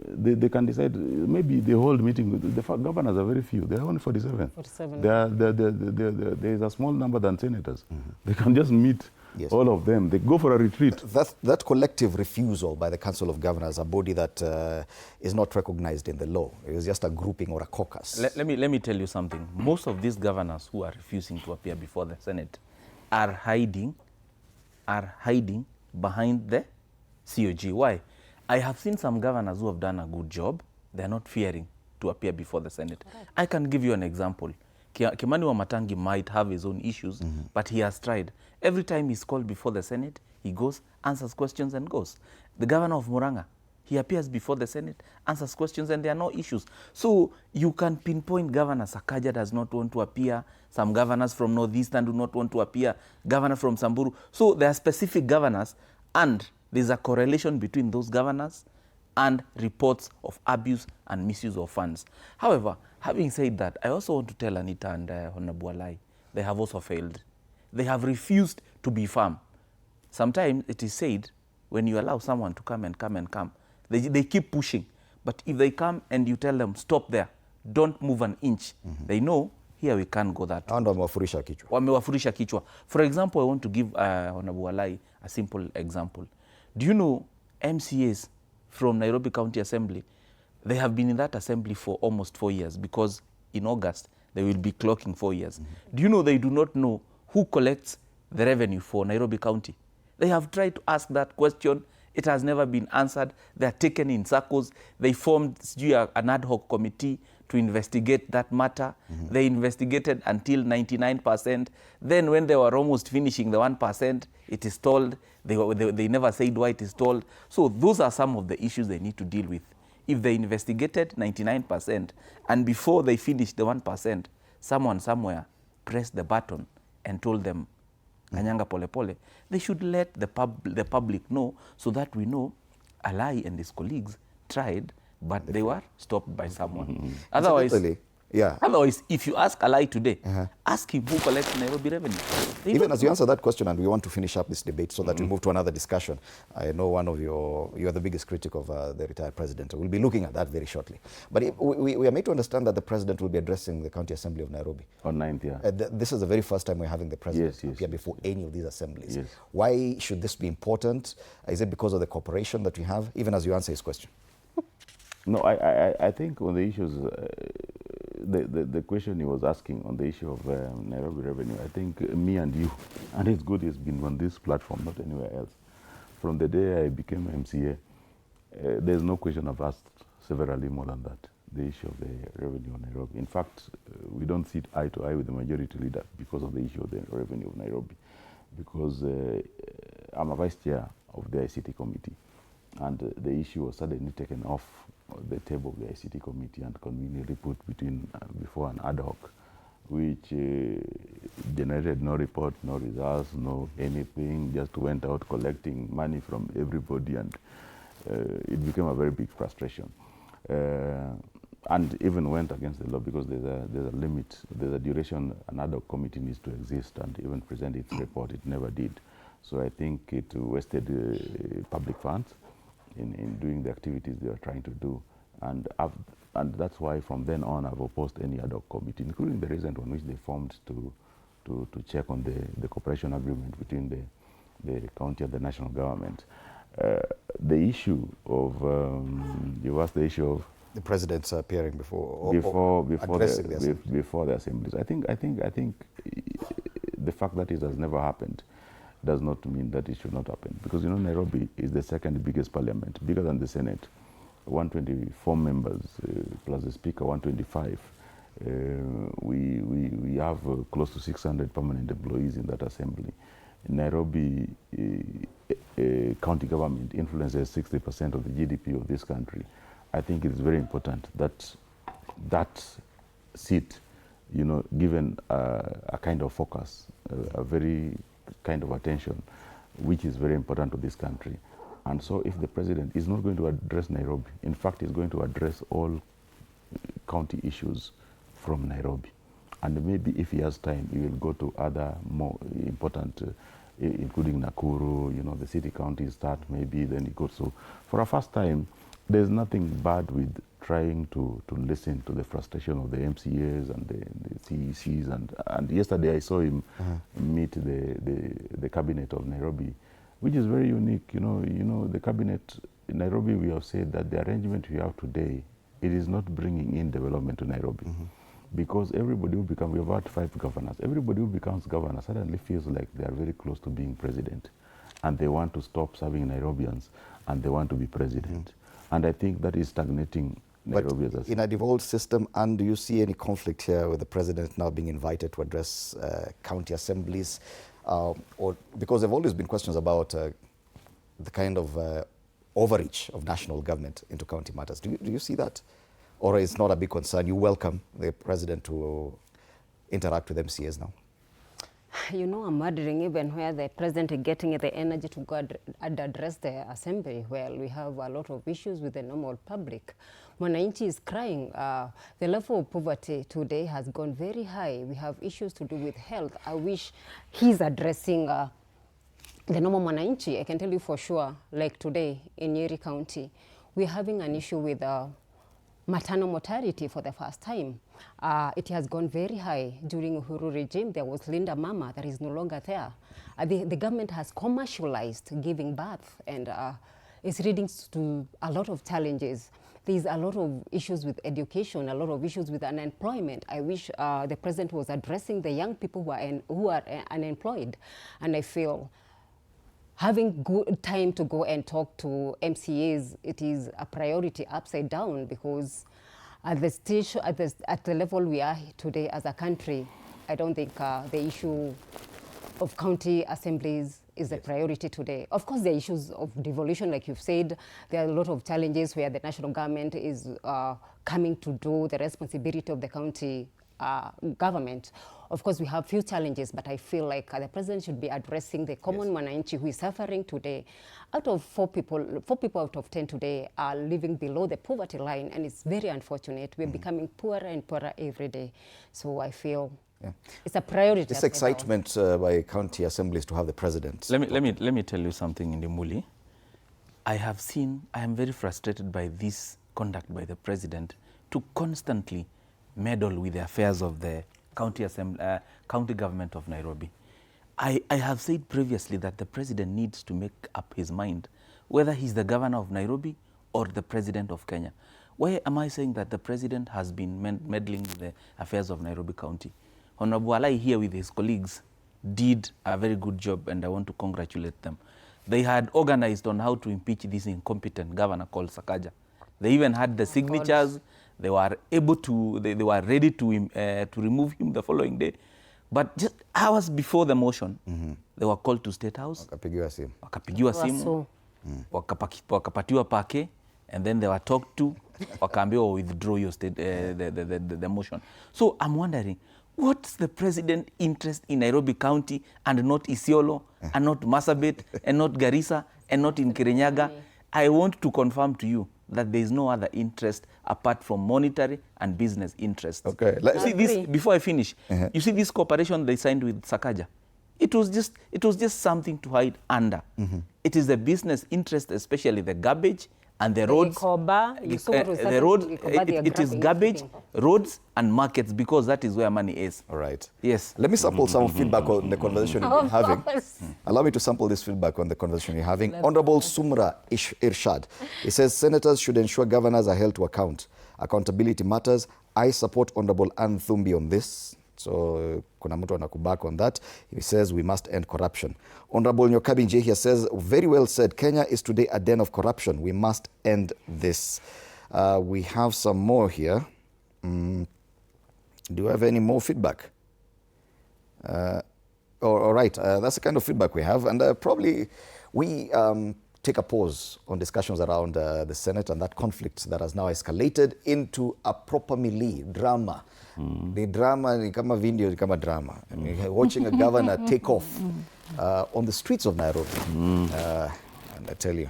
they can decide. Maybe the whole meeting. The governors are very few. There are only 47. 47. There is a small number than senators. They can just meet. Yes. All of them, they go for a retreat. That collective refusal by the Council of Governors, a body that is not recognized in the law, it is just a grouping or a caucus. Let me tell you something. Most of these governors who are refusing to appear before the Senate are hiding behind the COG. Why? I have seen some governors who have done a good job. They are not fearing to appear before the Senate. Right. I can give you an example. Kimani Wamatangi might have his own issues, but he has tried. Every time he's called before the Senate, he goes, answers questions and goes. The governor of Murang'a, he appears before the Senate, answers questions, and there are no issues. So you can pinpoint governors. Sakaja does not want to appear. Some governors from Northeastern do not want to appear. Governor from Samburu. So there are specific governors, and there's a correlation between those governors and reports of abuse and misuse of funds. However, having said that, I also want to tell Anita and Honorable Alai, they have also failed. They have refused to be firm. Sometimes it is said, when you allow someone to come, they keep pushing. But if they come and you tell them, stop there, don't move an inch, they know, here we can't go that way. And wamewafurisha kichwa. For example, I want to give Honorable Alai a simple example. Do you know MCAs from Nairobi County Assembly, they have been in that assembly for almost 4 years, because in August, they will be clocking 4 years. Do you know they do not know who collects the revenue for Nairobi County? They have tried to ask that question. It has never been answered. They are taken in circles. They formed an ad hoc committee to investigate that matter. They investigated until 99%. Then when they were almost finishing the 1%, it is told. They never said why it is told. So those are some of the issues they need to deal with. If they investigated 99% and before they finished the 1%, someone somewhere pressed the button and told them, Kanyanga pole pole, they should let the public know, so that we know Alai and his colleagues tried, but they were stopped by someone. Otherwise, if you ask Alai today, ask him who collects Nairobi revenue. Even as you answer that question, and we want to finish up this debate so that we move to another discussion, I know you are the biggest critic of the retired president. We'll be looking at that very shortly. But we are made to understand that the president will be addressing the County Assembly of Nairobi. On 9th, yeah. This is the very first time we're having the president appear before any of these assemblies. Yes. Why should this be important? Is it because of the cooperation that we have? Even as you answer his question. No, I think on the issues, the question he was asking on the issue of Nairobi revenue, I think me and you, and it's good it's been on this platform, not anywhere else. From the day I became MCA, there's no question I've asked severally more than that, the issue of the revenue of Nairobi. In fact, we don't sit eye to eye with the majority leader because of the issue of the revenue of Nairobi. Because I'm a vice chair of the ICT committee, and the issue was suddenly taken off the table of the ICT committee and conveniently put before an ad hoc, which generated no report, no results, no anything, just went out collecting money from everybody, and it became a very big frustration. And even went against the law, because there's a limit, there's a duration an ad hoc committee needs to exist and even present its report. It never did. So I think it wasted public funds in doing the activities they were trying to do. And that's why from then on I've opposed any ad hoc committee, including the recent one which they formed to check on the cooperation agreement between the county and the national government. The issue of, you asked the issue of the president's appearing before the assemblies. I think the fact that it has never happened does not mean that it should not happen, because you know Nairobi is the second biggest parliament, bigger than the Senate, 124 members plus the Speaker 125. We have close to 600 permanent employees in that assembly. In Nairobi county government influences 60% of the GDP of this country. I think it is very important that that seat, you know, given a kind of focus, a very kind of attention, which is very important to this country. And so if the president is not going to address Nairobi, in fact, he's going to address all county issues from Nairobi. And maybe if he has time, he will go to other more important, including Nakuru, you know, the city counties start maybe, then he goes. So for a first time, there's nothing bad with trying to listen to the frustration of the MCAs and the CECs. And yesterday I saw him meet the cabinet of Nairobi, which is very unique. You know, the cabinet in Nairobi, we have said that the arrangement we have today, it is not bringing in development to Nairobi. Because everybody who becomes, we have had 5 governors, everybody who becomes governor suddenly feels like they are very close to being president. And they want to stop serving Nairobians, and they want to be president. And I think that is stagnating Nairobi. But in a devolved system, and do you see any conflict here with the president now being invited to address county assemblies? Or because there have always been questions about the kind of overreach of national government into county matters. Do you see that? Or is not a big concern? You welcome the president to interact with MCAs now? You know, I'm wondering even where the president is getting the energy to go and address the assembly. Well, we have a lot of issues with the normal public. Mwananchi is crying. The level of poverty today has gone very high. We have issues to do with health. I wish he's addressing the normal Mwananchi. I can tell you for sure, like today in Nyeri County, we're having an issue with maternal mortality for the first time. It has gone very high. During Uhuru regime, there was Linda Mama that is no longer there. The government has commercialized giving birth, and it's leading to a lot of challenges. There's a lot of issues with education, a lot of issues with unemployment. I wish the president was addressing the young people who are unemployed. And I feel having good time to go and talk to MCAs, it is a priority upside down, because at the stage, at the level we are today as a country, I don't think the issue of county assemblies is a priority today. Of course, there are issues of devolution, like you've said. There are a lot of challenges where the national government is coming to do the responsibility of the county government. Of course, we have few challenges, but I feel like the president should be addressing the common Mwananchi who is suffering today. Out of 4 people out of 10 today are living below the poverty line, and it's very unfortunate. We're becoming poorer and poorer every day. So I feel it's a priority. This excitement by county assemblies to have the president. Let me tell you something, Indimuli. I am very frustrated by this conduct by the president to constantly meddle with the affairs of the county government of Nairobi. I have said previously that the president needs to make up his mind whether he's the governor of Nairobi or the president of Kenya. Why am I saying that the president has been meddling with the affairs of Nairobi County? Honorable Alai here with his colleagues did a very good job, and I want to congratulate them. They had organized on how to impeach this incompetent governor called Sakaja. They even had the signatures. They were able to, they were ready to remove him the following day. But just hours before the motion, they were called to State House. Wakapigiwa simu. Wakapatiwa pake, and then they were talked to. Wakaambiwa withdraw your state, the motion. So I'm wondering, what's the president's interest in Nairobi County and not Isiolo, and not Marsabit, and not Garissa, and not in Kirinyaga? I want to confirm to you that there is no other interest apart from monetary and business interests. Okay. You see this, before I finish, you see this cooperation they signed with Sakaja? It was just something to hide under. It is the business interest, especially the garbage and the roads. The road, it is garbage, roads and markets, because that is where money is. All right. Yes. Let me sample some feedback on the conversation you've been having. Allow me to sample this feedback on the conversation you're having. Honorable Sumra Irshad. He says, senators should ensure governors are held to account. Accountability matters. I support Honorable Ann Thumbi on this. So, kuna mtu anakubak on that. He says we must end corruption. Honorable Nyokabi Njehia says, very well said, Kenya is today a den of corruption. We must end this. We have some more here. Do you have any more feedback? All right, that's the kind of feedback we have. And probably we take a pause on discussions around the Senate and that conflict that has now escalated into a proper melee drama. The drama ni kama video, ni kama drama. Watching a governor take off on the streets of Nairobi. And I tell you,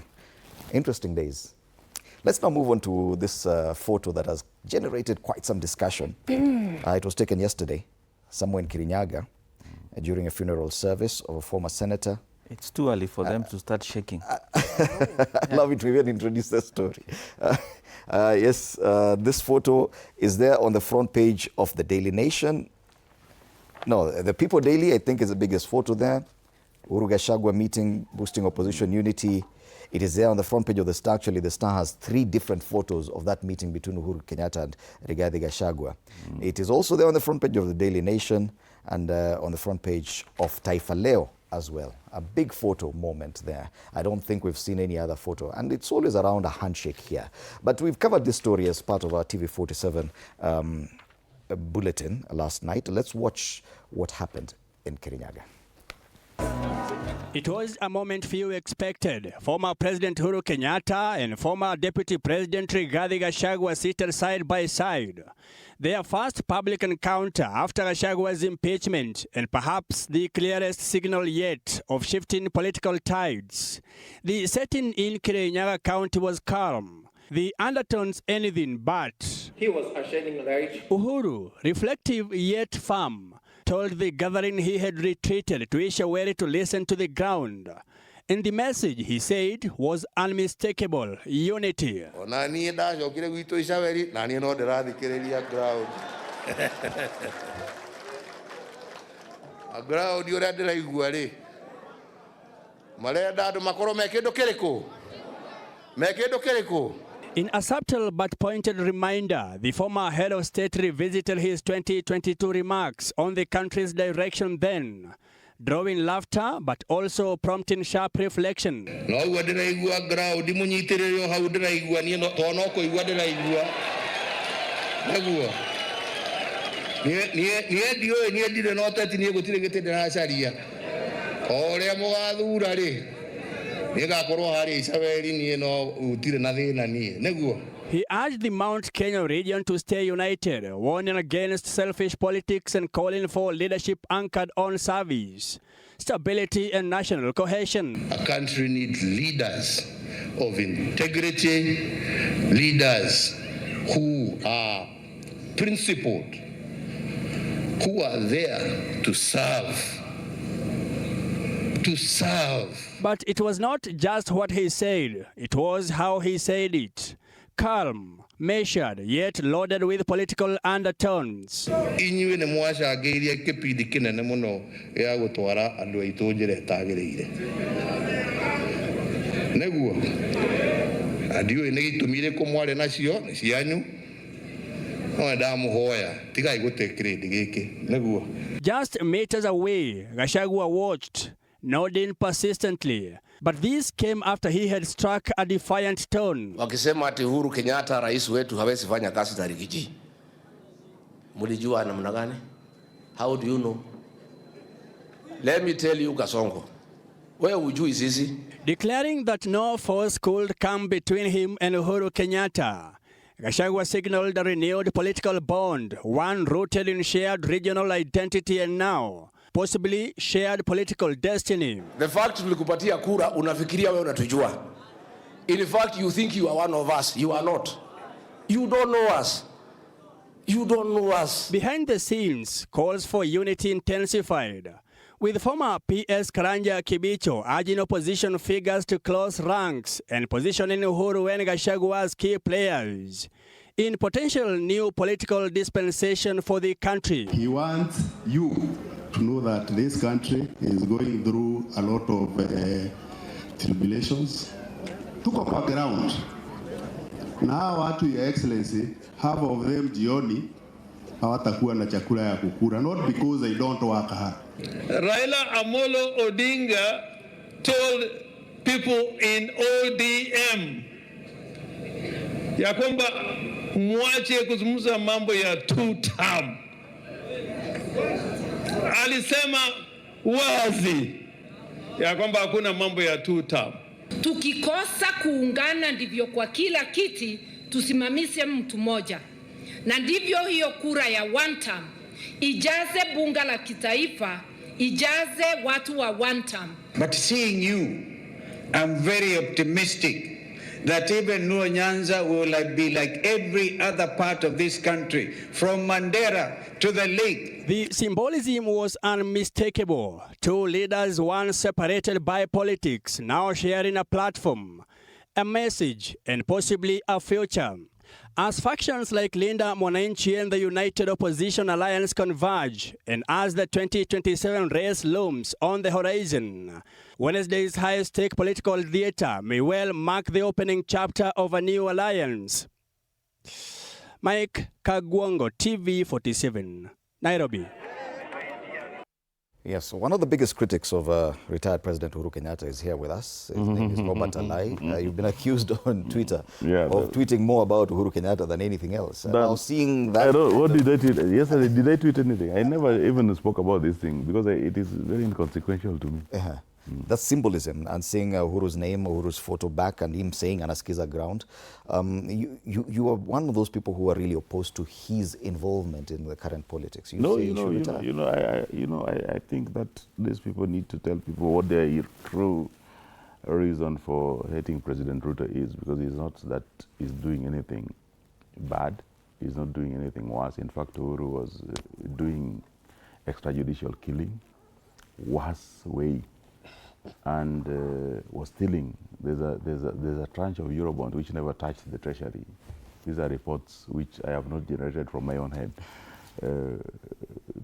interesting days. Let's now move on to this photo that has generated quite some discussion. It was taken yesterday, somewhere in Kirinyaga, during a funeral service of a former senator. It's too early for them to start shaking. Allow me to even introduce the story. Yes, this photo is there on the front page of the Daily Nation. No, the People Daily, I think, is the biggest photo there. Uhuru-Gachagua meeting, boosting opposition unity. It is there on the front page of the Star. Actually, the Star has 3 different photos of that meeting between Uhuru Kenyatta and Rigathi Gachagua. It is also there on the front page of the Daily Nation and on the front page of Taifa Leo as well. A big photo moment there. I don't think we've seen any other photo. And it's always around a handshake here. But we've covered this story as part of our TV47 bulletin last night. Let's watch what happened in Kirinyaga. It was a moment few expected. Former President Uhuru Kenyatta and former Deputy President Rigathi Gachagua seated side by side. Their first public encounter after Gachagua's impeachment, and perhaps the clearest signal yet of shifting political tides. The setting in Kirinyaga County was calm. The undertones anything but. He was a shining light. Uhuru, reflective yet firm, told the gathering he had retreated to Ishaweri to listen to the ground. And the message, he said, was unmistakable: unity. In a subtle but pointed reminder, the former head of state revisited his 2022 remarks on the country's direction then, drawing laughter but also prompting sharp reflection. He urged the Mount Kenya region to stay united, warning against selfish politics and calling for leadership anchored on service, stability and national cohesion. A country needs leaders of integrity, leaders who are principled, who are there to serve. But it was not just what he said, it was how he said it. Calm, measured, yet loaded with political undertones. Just meters away, Gachagua watched, nodding persistently. But this came after he had struck a defiant tone. Wakisema ati Uhuru Kenyatta rais wetu hawezi fanya kazi za Rigiji. Mulijua namna gani? How do you know? Let me tell you, Kasongo, where would you sisi? Declaring that no force could come between him and Uhuru Kenyatta, Gachagua signaled a renewed political bond, one rooted in shared regional identity and now possibly shared political destiny. The fact tulikupatia kura, unafikiria wewe unatujua. In fact, you think you are one of us. You are not. You don't know us. You don't know us. Behind the scenes, calls for unity intensified, with former PS Karanja Kibicho urging opposition figures to close ranks and positioning Uhuru and Gachagua as key players in potential new political dispensation for the country. He wants you to know that this country is going through a lot of tribulations. Tuko kwa ground. Na watu, Your Excellency, half of them jioni hawatakuwa na chakula ya kukula, not because they don't work hard. Raila Amolo Odinga told people in ODM ya kwamba mwache kuzungumza mambo ya two term. Alisema wazi ya kwamba hakuna mambo ya two term. Tukikosa kuungana ndivyo kwa kila kiti tusimamishe mtu mmoja, na ndivyo hiyo kura ya one term ijaze bunga la kitaifa, ijaze watu wa one term. But seeing you, I'm very optimistic that even Nuo Nyanza will be like every other part of this country, from Mandera to the lake. The symbolism was unmistakable. Two leaders once separated by politics, now sharing a platform, a message, and possibly a future. As factions like Linda Mwananchi and the United Opposition Alliance converge, and as the 2027 race looms on the horizon, Wednesday's high-stake political theater may well mark the opening chapter of a new alliance. Mike Kagwongo, TV47, Nairobi. Yes, one of the biggest critics of retired President Uhuru Kenyatta is here with us. His name is Robert Alai. You've been accused on Twitter of tweeting more about Uhuru Kenyatta than anything else. Now seeing that... What did I tweet? Yesterday, did I tweet anything? I never even spoke about this thing because it is very inconsequential to me. That's symbolism, and seeing Uhuru's name, Uhuru's photo back, and him saying Anaskiza ground. You are one of those people who are really opposed to his involvement in the current politics. I think that these people need to tell people what their true reason for hating President Ruto is, because it's not that he's doing anything bad. He's not doing anything worse. In fact, Uhuru was doing extrajudicial killing, worse way, and was stealing. There's a tranche of Eurobond which never touched the treasury. These are reports which I have not generated from my own head.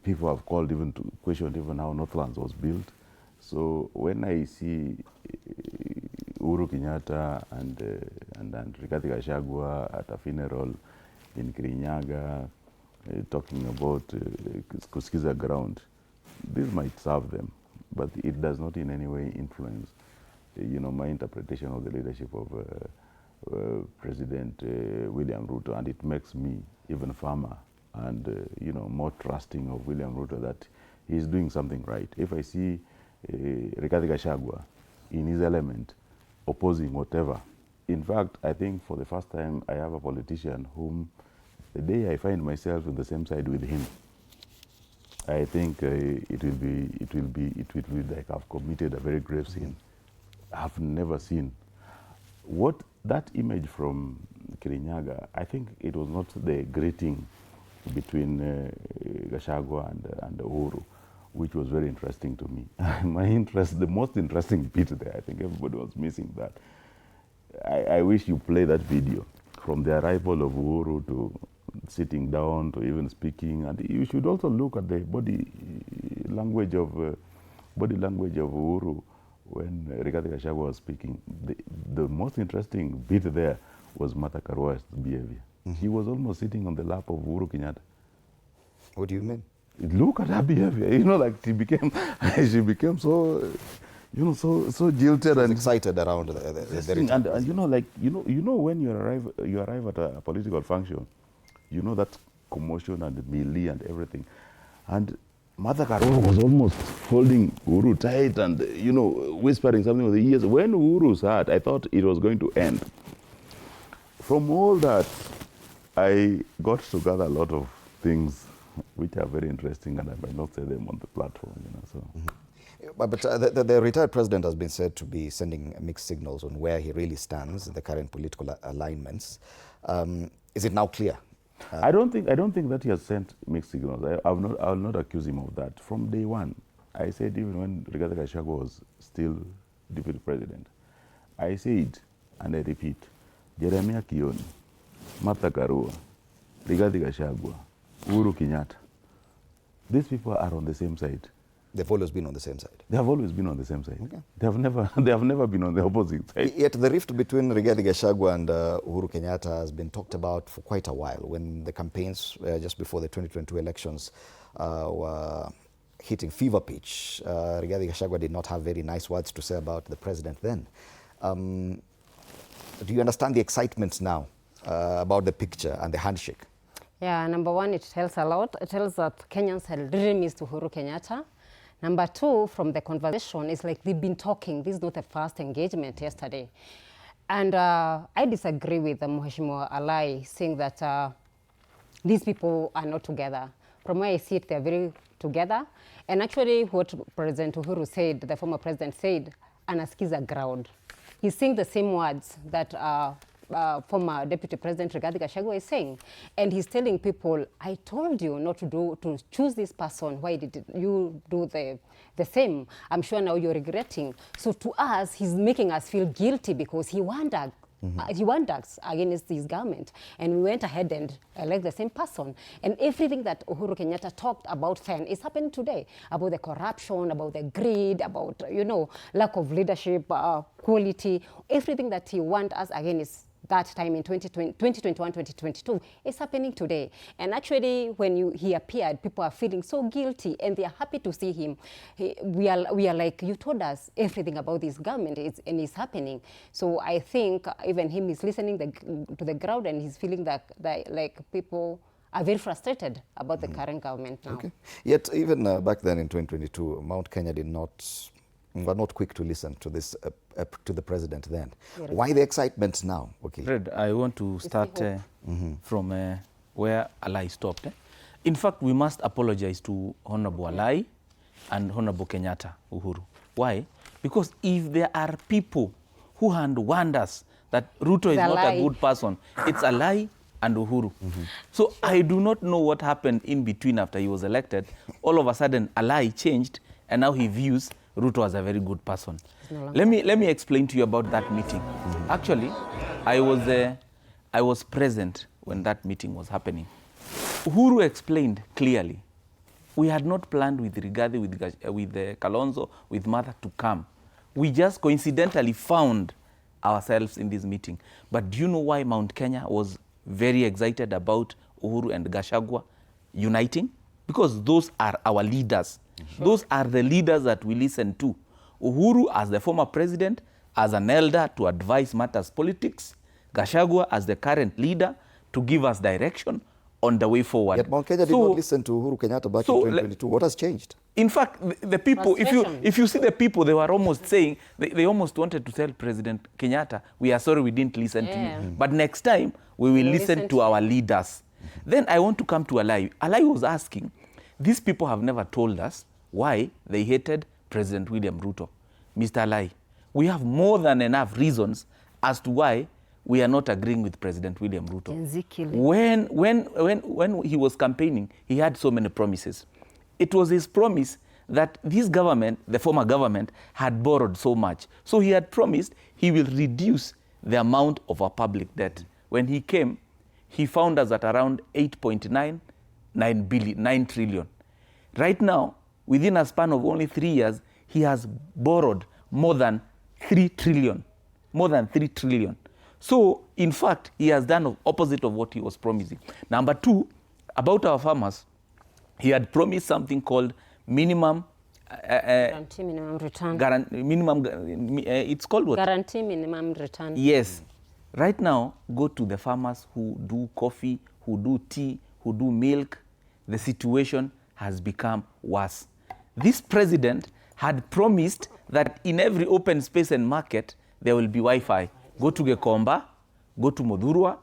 People have called even to question even how Northlands was built. So when I see Uhuru Kenyatta and Rigathi Gachagua at a funeral in Kirinyaga talking about Kuskiza ground, this might serve them, but it does not in any way influence, my interpretation of the leadership of President William Ruto, and it makes me even firmer and more trusting of William Ruto that he's doing something right. If I see Rigathi Gachagua in his element opposing whatever, in fact, I think for the first time I have a politician whom the day I find myself on the same side with him, I think it will be like I've committed a very grave sin. I've never seen that image from Kirinyaga. I think it was not the greeting between Gachagua and Uhuru, which was very interesting to me. The most interesting bit there, I think everybody was missing that. I wish you play that video from the arrival of Uhuru to sitting down to even speaking, and you should also look at the body language of Uhuru when Rigathi Gachagua was speaking. The most interesting bit there was Martha Karwa's behavior. She was almost sitting on the lap of Uhuru Kenyatta. What do you mean? Look at her behavior. Like she became so, so jilted and excited around the when you arrive at a political function, that commotion and the melee and everything, and Martha Karua was almost holding Uhuru tight and, you know, whispering something with the ears. When Uhuru sat, I thought it was going to end. From all that, I got to gather a lot of things which are very interesting, and I might not say them on the platform, you know. So. But the retired president has been said to be sending mixed signals on where he really stands in the current political alignments. Is it now clear? I don't think that he has sent mixed signals. I will not accuse him of that. From day one, I said, even when Uhuru-Gachagua was still deputy president, I said, and I repeat, Jeremiah Kioni, Martha Karua, Uhuru-Gachagua, Uhuru Kenyatta, these people are on the same side. They've always been on the same side. They have always been on the same side. Okay. They have never been on the opposite side. Yet the rift between Uhuru-Gachagua and Uhuru Kenyatta has been talked about for quite a while. When the campaigns just before the 2022 elections were hitting fever pitch, Uhuru-Gachagua did not have very nice words to say about the president then. Do you understand the excitement now about the picture and the handshake? Yeah, number one, it tells a lot. It tells that Kenyans had really missed Uhuru Kenyatta. Number two, from the conversation, it's like they've been talking. This is not a first engagement yesterday. And I disagree with Mheshimiwa Alai saying that these people are not together. From where I see it, they're very together. And actually what President Uhuru said, the former president said, anasikiza ground. He's saying the same words that former Deputy President Uhuru-Gachagua is saying. And he's telling people, I told you not to choose this person. Why did you do the same? I'm sure now you're regretting. So to us, he's making us feel guilty because he wondered. He wonders against his government, and we went ahead and elected the same person. And everything that Uhuru Kenyatta talked about then is happening today, about the corruption, about the greed, about, you know, lack of leadership, quality. Everything that he wants us against that time in 2021, 2022 is happening today. And actually, when he appeared, people are feeling so guilty, and they are happy to see him. We are like, you told us everything about this government, and it's happening. So I think even him is listening to the ground, and he's feeling that like people are very frustrated about the current government now. Okay. Yet even back then in 2022, Mount Kenya were not quick to listen to this to the president then. Why the excitement now? Okay. Fred, I want to start from where Alai stopped. In fact, we must apologize to Honorable Alai and Honorable Kenyatta Uhuru. Why? Because if there are people who had warned us that Ruto is not a good person, it's Alai and Uhuru. So I do not know what happened in between after he was elected. All of a sudden, Alai changed, and now he views Ruto as a very good person. Let me explain to you about that meeting. Actually, I was present when that meeting was happening. Uhuru explained clearly, we had not planned with Rigathi, with Kalonzo, with Martha to come. We just coincidentally found ourselves in this meeting. But do you know why Mount Kenya was very excited about Uhuru and Gachagua uniting? Because those are our leaders. Those are the leaders that we listen to. Uhuru as the former president, as an elder to advise matters politics. Gachagua as the current leader to give us direction on the way forward. Yet Mount Kenya did not listen to Uhuru Kenyatta back in 2022. What has changed? In fact, the people, if you see the people, they were almost saying, they almost wanted to tell President Kenyatta, we are sorry we didn't listen to you. But next time, we will listen to our leaders. Then I want to come to Alai. Alai was asking, these people have never told us why they hated President William Ruto. Mr. Alai, we have more than enough reasons as to why we are not agreeing with President William Ruto. When he was campaigning, he had so many promises. It was his promise that this government, the former government, had borrowed so much. So he had promised he will reduce the amount of our public debt. When he came, he found us at around 8.9 trillion. Right now, within a span of only 3 years, he has borrowed more than 3 trillion. More than 3 trillion. So, in fact, he has done the opposite of what he was promising. Number two, about our farmers, he had promised something called minimum... guarantee minimum return. It's called what? Guarantee minimum return. Yes. Right now, go to the farmers who do coffee, who do tea, who do milk. The situation has become worse. This president had promised that in every open space and market, there will be Wi-Fi. Go to Gekomba, go to Modhurwa,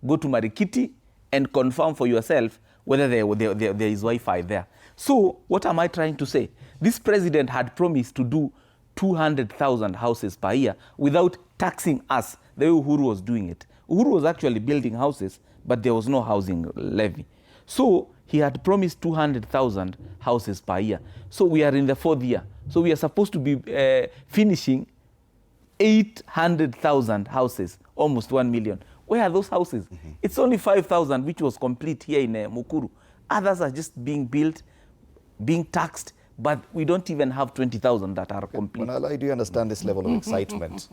go to Marikiti, and confirm for yourself whether there is Wi-Fi there. So what am I trying to say? This president had promised to do 200,000 houses per year without taxing us the way Uhuru was doing it. Uhuru was actually building houses, but there was no housing levy. So he had promised 200,000 houses per year. So we are in the 4th year. So we are supposed to be finishing 800,000 houses, almost 1 million. Where are those houses? It's only 5,000 which was complete here in Mukuru. Others are just being built, being taxed, but we don't even have 20,000 that are complete. Manalai, do you understand this level of excitement?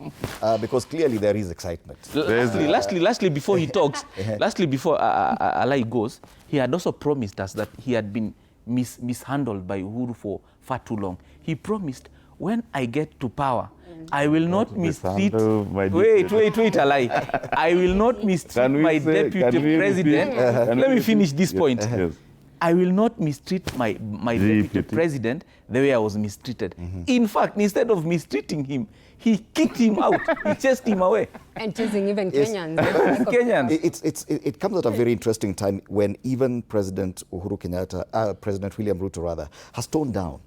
Because clearly there is excitement. Lastly, before he talks, lastly, before Alai goes, he had also promised us that he had been mishandled by Uhuru for far too long. He promised, when I get to power, I will not mistreat... Wait, Alai. I will not mistreat my deputy president. Let me finish this point. Yes. I will not mistreat my deputy president the way I was mistreated. In fact, instead of mistreating him, he kicked him out. He chased him away. And chasing even Kenyans. Kenyans. It comes at a very interesting time when even President Uhuru Kenyatta, President William Ruto rather, has toned down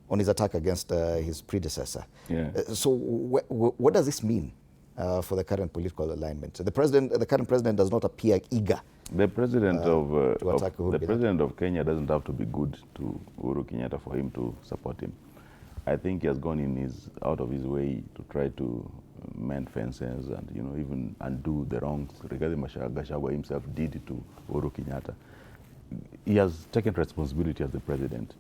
on his attack against his predecessor. Yeah. So what does this mean for the current political alignment? The current president does not appear eager. The president of Kenya doesn't have to be good to Uhuru Kenyatta for him to support him. I think he has gone out of his way to try to mend fences and even undo the wrongs regarding Gachagua himself did to Uhuru Kenyatta. He has taken responsibility as the president,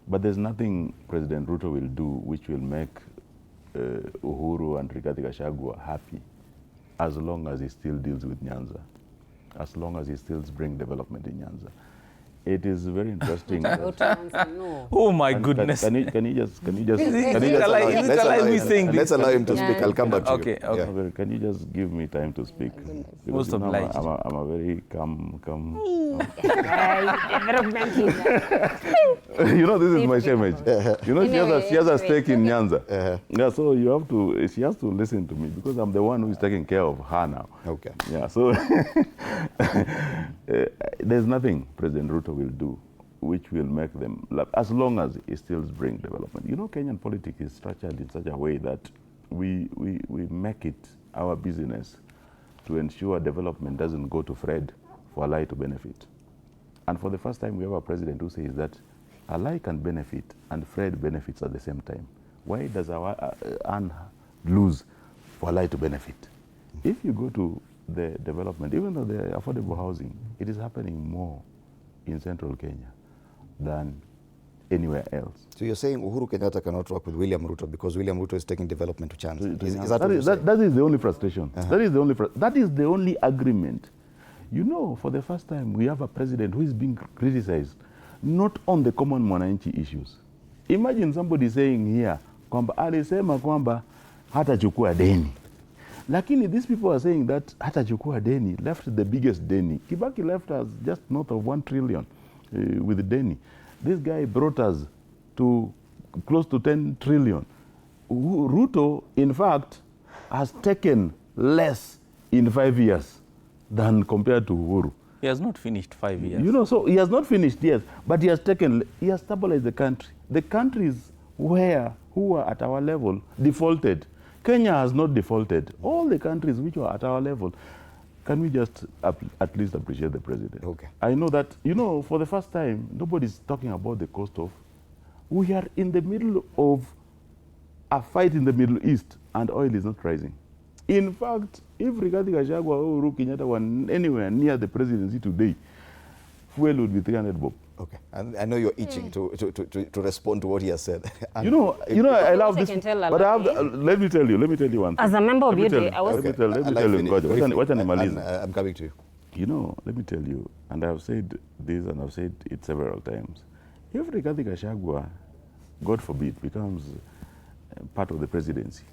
but there's nothing President Ruto will do which will make Uhuru and Gachagua happy as long as he still deals with Nyanza. As long as he still brings development in Nyanza. It is very interesting. Oh my goodness. Can you just let's allow him to speak. I'll come back to you. Okay. Can you just give me time to speak? Because I'm a very calm. This is my shemage. She has a stake in Nyanza. Yeah, so she has to listen to me because I'm the one who is taking care of her now. Okay. Yeah, so there's nothing President Ruto will do which will make them, as long as it still brings development. Kenyan politics is structured in such a way that we make it our business to ensure development doesn't go to Fred for Alai to benefit. And for the first time, we have a president who says that Alai can benefit and Fred benefits at the same time. Why does our Anne lose for Alai to benefit? If you go to the development, even though the affordable housing, it is happening more in central Kenya than anywhere else. So you're saying Uhuru Kenyatta cannot work with William Ruto because William Ruto is taking development to chance? That is the only frustration. That is the only agreement. For the first time, we have a president who is being criticized not on the common mwananchi issues. Imagine somebody saying here, kwamba alisema kwamba hatachukua deni. Lakini these people are saying that hatachukua deni, left the biggest deni. Kibaki left us just north of 1 trillion with deni. This guy brought us to close to 10 trillion. Ruto, in fact, has taken less in 5 years than compared to Uhuru. He has not finished 5 years. So he has not finished, yes, but he has stabilized the country. The countries who are at our level defaulted. Kenya has not defaulted. All the countries which were at our level, can we just at least appreciate the president? Okay. I know that, for the first time, nobody's talking about the cost of. We are in the middle of a fight in the Middle East and oil is not rising. In fact, if Uhuru-Gachagua or Uhuru-Kenyatta were anywhere near the presidency today, fuel would be 300 bob. Okay, and I know you're itching to respond to what he has said. I love this. But let me tell you one thing. As a member of UD, I was... Let me tell you, I'm coming to you. Let me tell you, and I've said this and I've said it several times. If Uhuru-Gachagua, God forbid, becomes part of the presidency,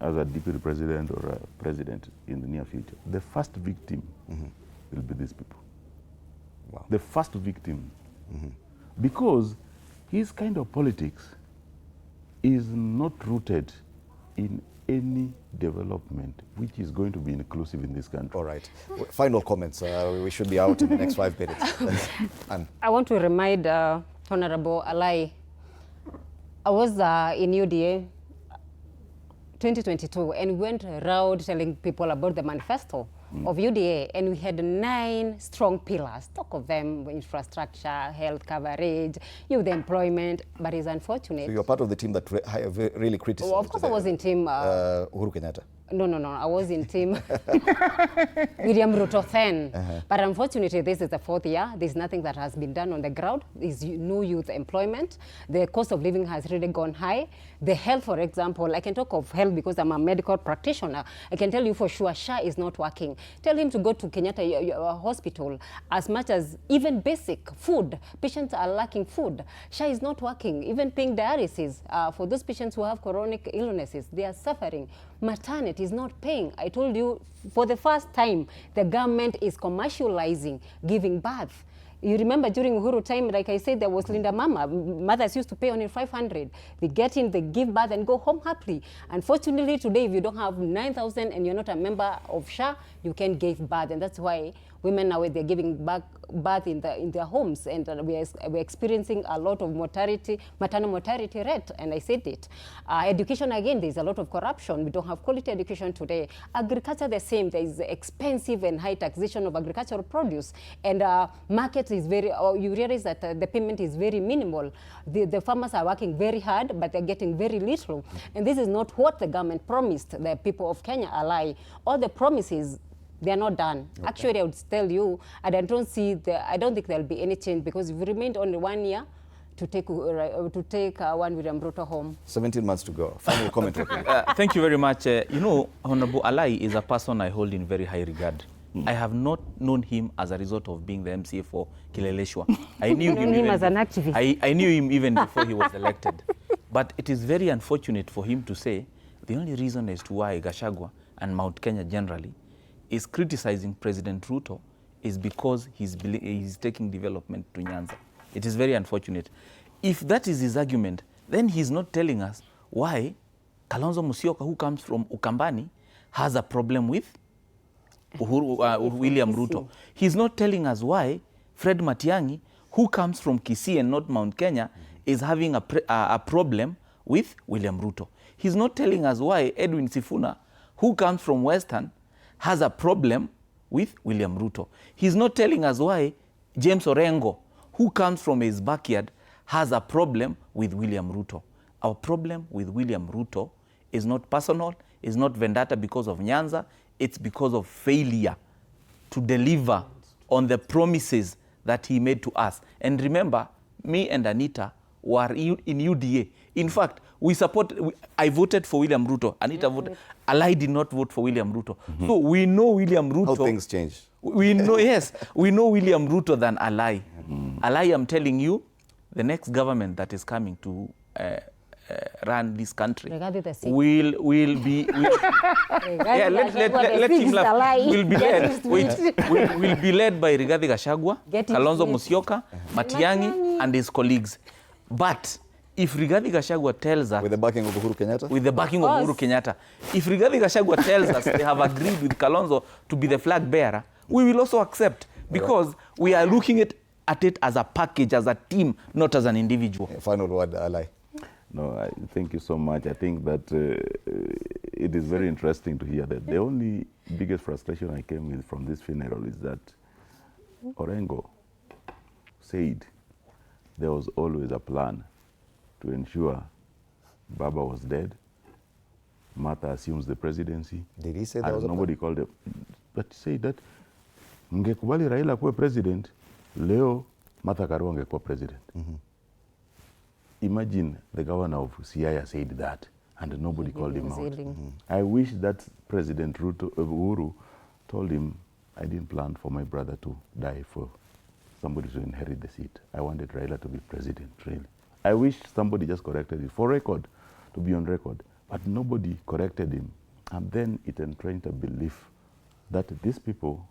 as a deputy president or a president in the near future, the first victim will be these people. Wow. The first victim because his kind of politics is not rooted in any development which is going to be inclusive in this country. All right. Final comments. We should be out in the next 5 minutes. I want to remind Honorable Alai, I was in UDA 2022 and we went around telling people about the manifesto of UDA, and we had 9 strong pillars. Talk of them: infrastructure, health coverage, youth employment. But it's unfortunate. So you're part of the team that really criticized. Well, of course, I was in team Uhuru Kenyatta. No. I was in team William Ruto then. But unfortunately, this is the 4th year. There's nothing that has been done on the ground. There's no youth employment. The cost of living has really gone high. The health, for example, I can talk of health because I'm a medical practitioner. I can tell you for sure, SHA is not working. Tell him to go to Kenyatta Hospital. As much as even basic food, patients are lacking food. SHA is not working. Even paying dialysis for those patients who have chronic illnesses, they are suffering. Maternity is not paying. I told you, for the first time, the government is commercializing giving birth. You remember during Uhuru time, like I said, there was Linda Mama. Mothers used to pay only 500. They get in, they give birth and go home happily. Unfortunately, today, if you don't have 9,000 and you're not a member of SHA, you can't give birth. And that's why women now, they're giving birth in their homes. And we're experiencing a lot of maternal mortality rate. And I said it. Education, again, there's a lot of corruption. We don't have quality education today. Agriculture, the same. There is expensive and high taxation of agricultural produce. And market is very, you realize that the payment is very minimal. The farmers are working very hard, but they're getting very little. And this is not what the government promised the people of Kenya. A lie. All the promises, they are not done. Okay. Actually, I would tell you, I don't think there'll be any change, because we've remained only 1 year to take one William Ruto home. 17 months to go. Final comment. Thank you very much. You know, Honorable Alai is a person I hold in very high regard. I have not known him as a result of being the MCA for Kileleshwa. I knew him as an activist. I knew him even before he was elected. But it is very unfortunate for him to say the only reason as to why Gachagua and Mount Kenya generally is criticizing President Ruto is because he's taking development to Nyanza. It is very unfortunate. If that is his argument, then he's not telling us why Kalonzo Musyoka, who comes from Ukambani, has a problem with William Ruto. He's not telling us why Fred Matiang'i, who comes from Kisii and not Mount Kenya, is having a problem with William Ruto. He's not telling us why Edwin Sifuna, who comes from Western, has a problem with William Ruto. He's not telling us why James Orengo, who comes from his backyard, has a problem with William Ruto. Our problem with William Ruto is not personal, is not vendetta because of Nyanza, it's because of failure to deliver on the promises that he made to us. And remember, me and Anita were in UDA. In fact, I voted for William Ruto. Anita voted. Alai did not vote for William Ruto. So we know William Ruto. How things change. We know, yes, we know William Ruto than Alai. Alai, I'm telling you, the next government that is coming to run this country will be led by Rigathi Gachagua, Kalonzo Musyoka, Matiang'i, and his colleagues. But if Rigathi Gachagua tells us, with the backing of Uhuru Kenyatta, if Rigathi Gachagua tells us they have agreed with Kalonzo to be the flag bearer, we will also accept, because we are looking at it as a package, as a team, not as an individual. Final word, Alai. No, thank you so much. I think that it is very interesting to hear that. The only biggest frustration I came with from this funeral is that Orengo said there was always a plan to ensure Baba was dead. Martha assumes the presidency. Did he say that was nobody called him? But he said that mngekubali Raila kuwe president, leo Martha Karua angekuwa president. Imagine the governor of Siaya said that, and nobody called him out. I wish that President Uhuru told him, I didn't plan for my brother to die for somebody to inherit the seat. I wanted Raila to be president, really. I wish somebody just corrected it, for record, to be on record. But nobody corrected him. And then it entrenched a belief that these people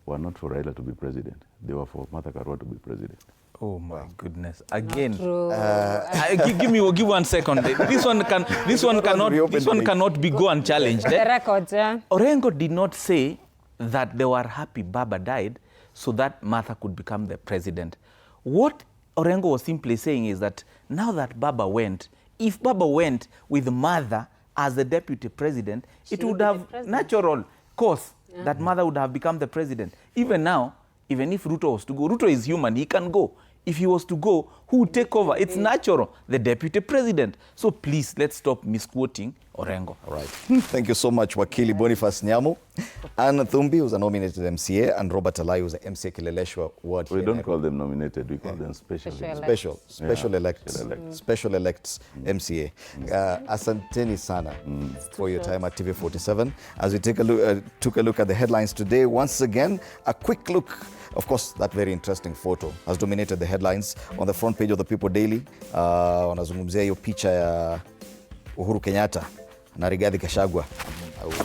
were not for Raila to be president. They were for Martha Karua to be president. Oh my goodness! Again, give 1 second. This one cannot be go unchallenged. The records, yeah. Orengo did not say that they were happy Baba died so that Martha could become the president. What Orengo was simply saying is that now that Baba went, if Baba went with Martha as the deputy president, it would have natural course that Martha would have become the president. Even now, even if Ruto was to go, Ruto is human, he can go. If he was to go, who would take over? It's natural, the deputy president. So please, let's stop misquoting Orengo. All right. Thank you so much, Wakili Boniface Nyamu. Anna Thumbi, who's a nominated MCA, and Robert Alai, who's the MCA Kileleshwa ward. We don't call them nominated, we call them special elects MCA. Asanteni sana for your time at TV47. As we took a look at the headlines today, once again, a quick look. Of course, that very interesting photo has dominated the headlines on the front page of the People Daily. Wanazungumzia hiyo picha ya Uhuru Kenyatta na Rigathi-Gachagua.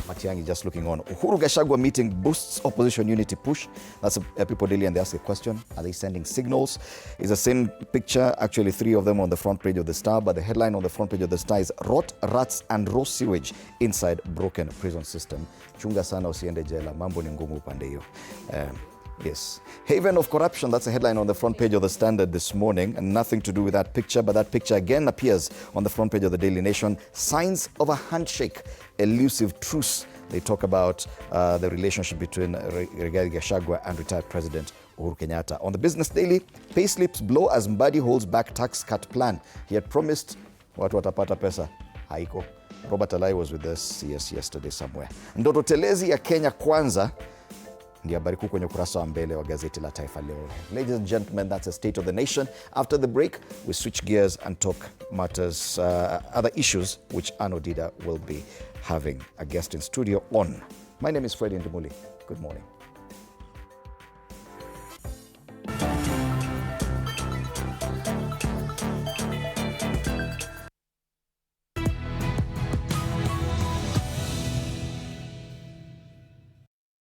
Matiang'i just looking on. Uhuru-Gachagua meeting boosts opposition unity push. That's a People Daily, and they ask a question. Are they sending signals? It's the same picture, actually 3 of them on the front page of the Star, but the headline on the front page of the Star is Rot, Rats and Raw Sewage Inside Broken Prison System. Chunga sana usiende jela. Mambo ni ngumu upande hiyo. Yes. Haven of corruption, that's a headline on the front page of the Standard this morning, and nothing to do with that picture, but that picture again appears on the front page of the Daily Nation. Signs of a handshake, elusive truce. They talk about the relationship between Rigathi-Gachagua and retired President Uhuru Kenyatta. On the Business Daily, payslips blow as Mbadi holds back tax cut plan. He had promised watu watapata pesa. Haiko. Robert Alai was with us yesterday somewhere. Ndoto telezi ya Kenya Kwanza ndio habari kuu kwenye ukurasa wa mbele wa gazeti la Taifa Leo. Ladies and gentlemen, that's a state of the nation. After the break, we switch gears and talk matters, other issues which Ann Odida will be having a guest in studio on. My name is Freddie Ndumuli. Good morning.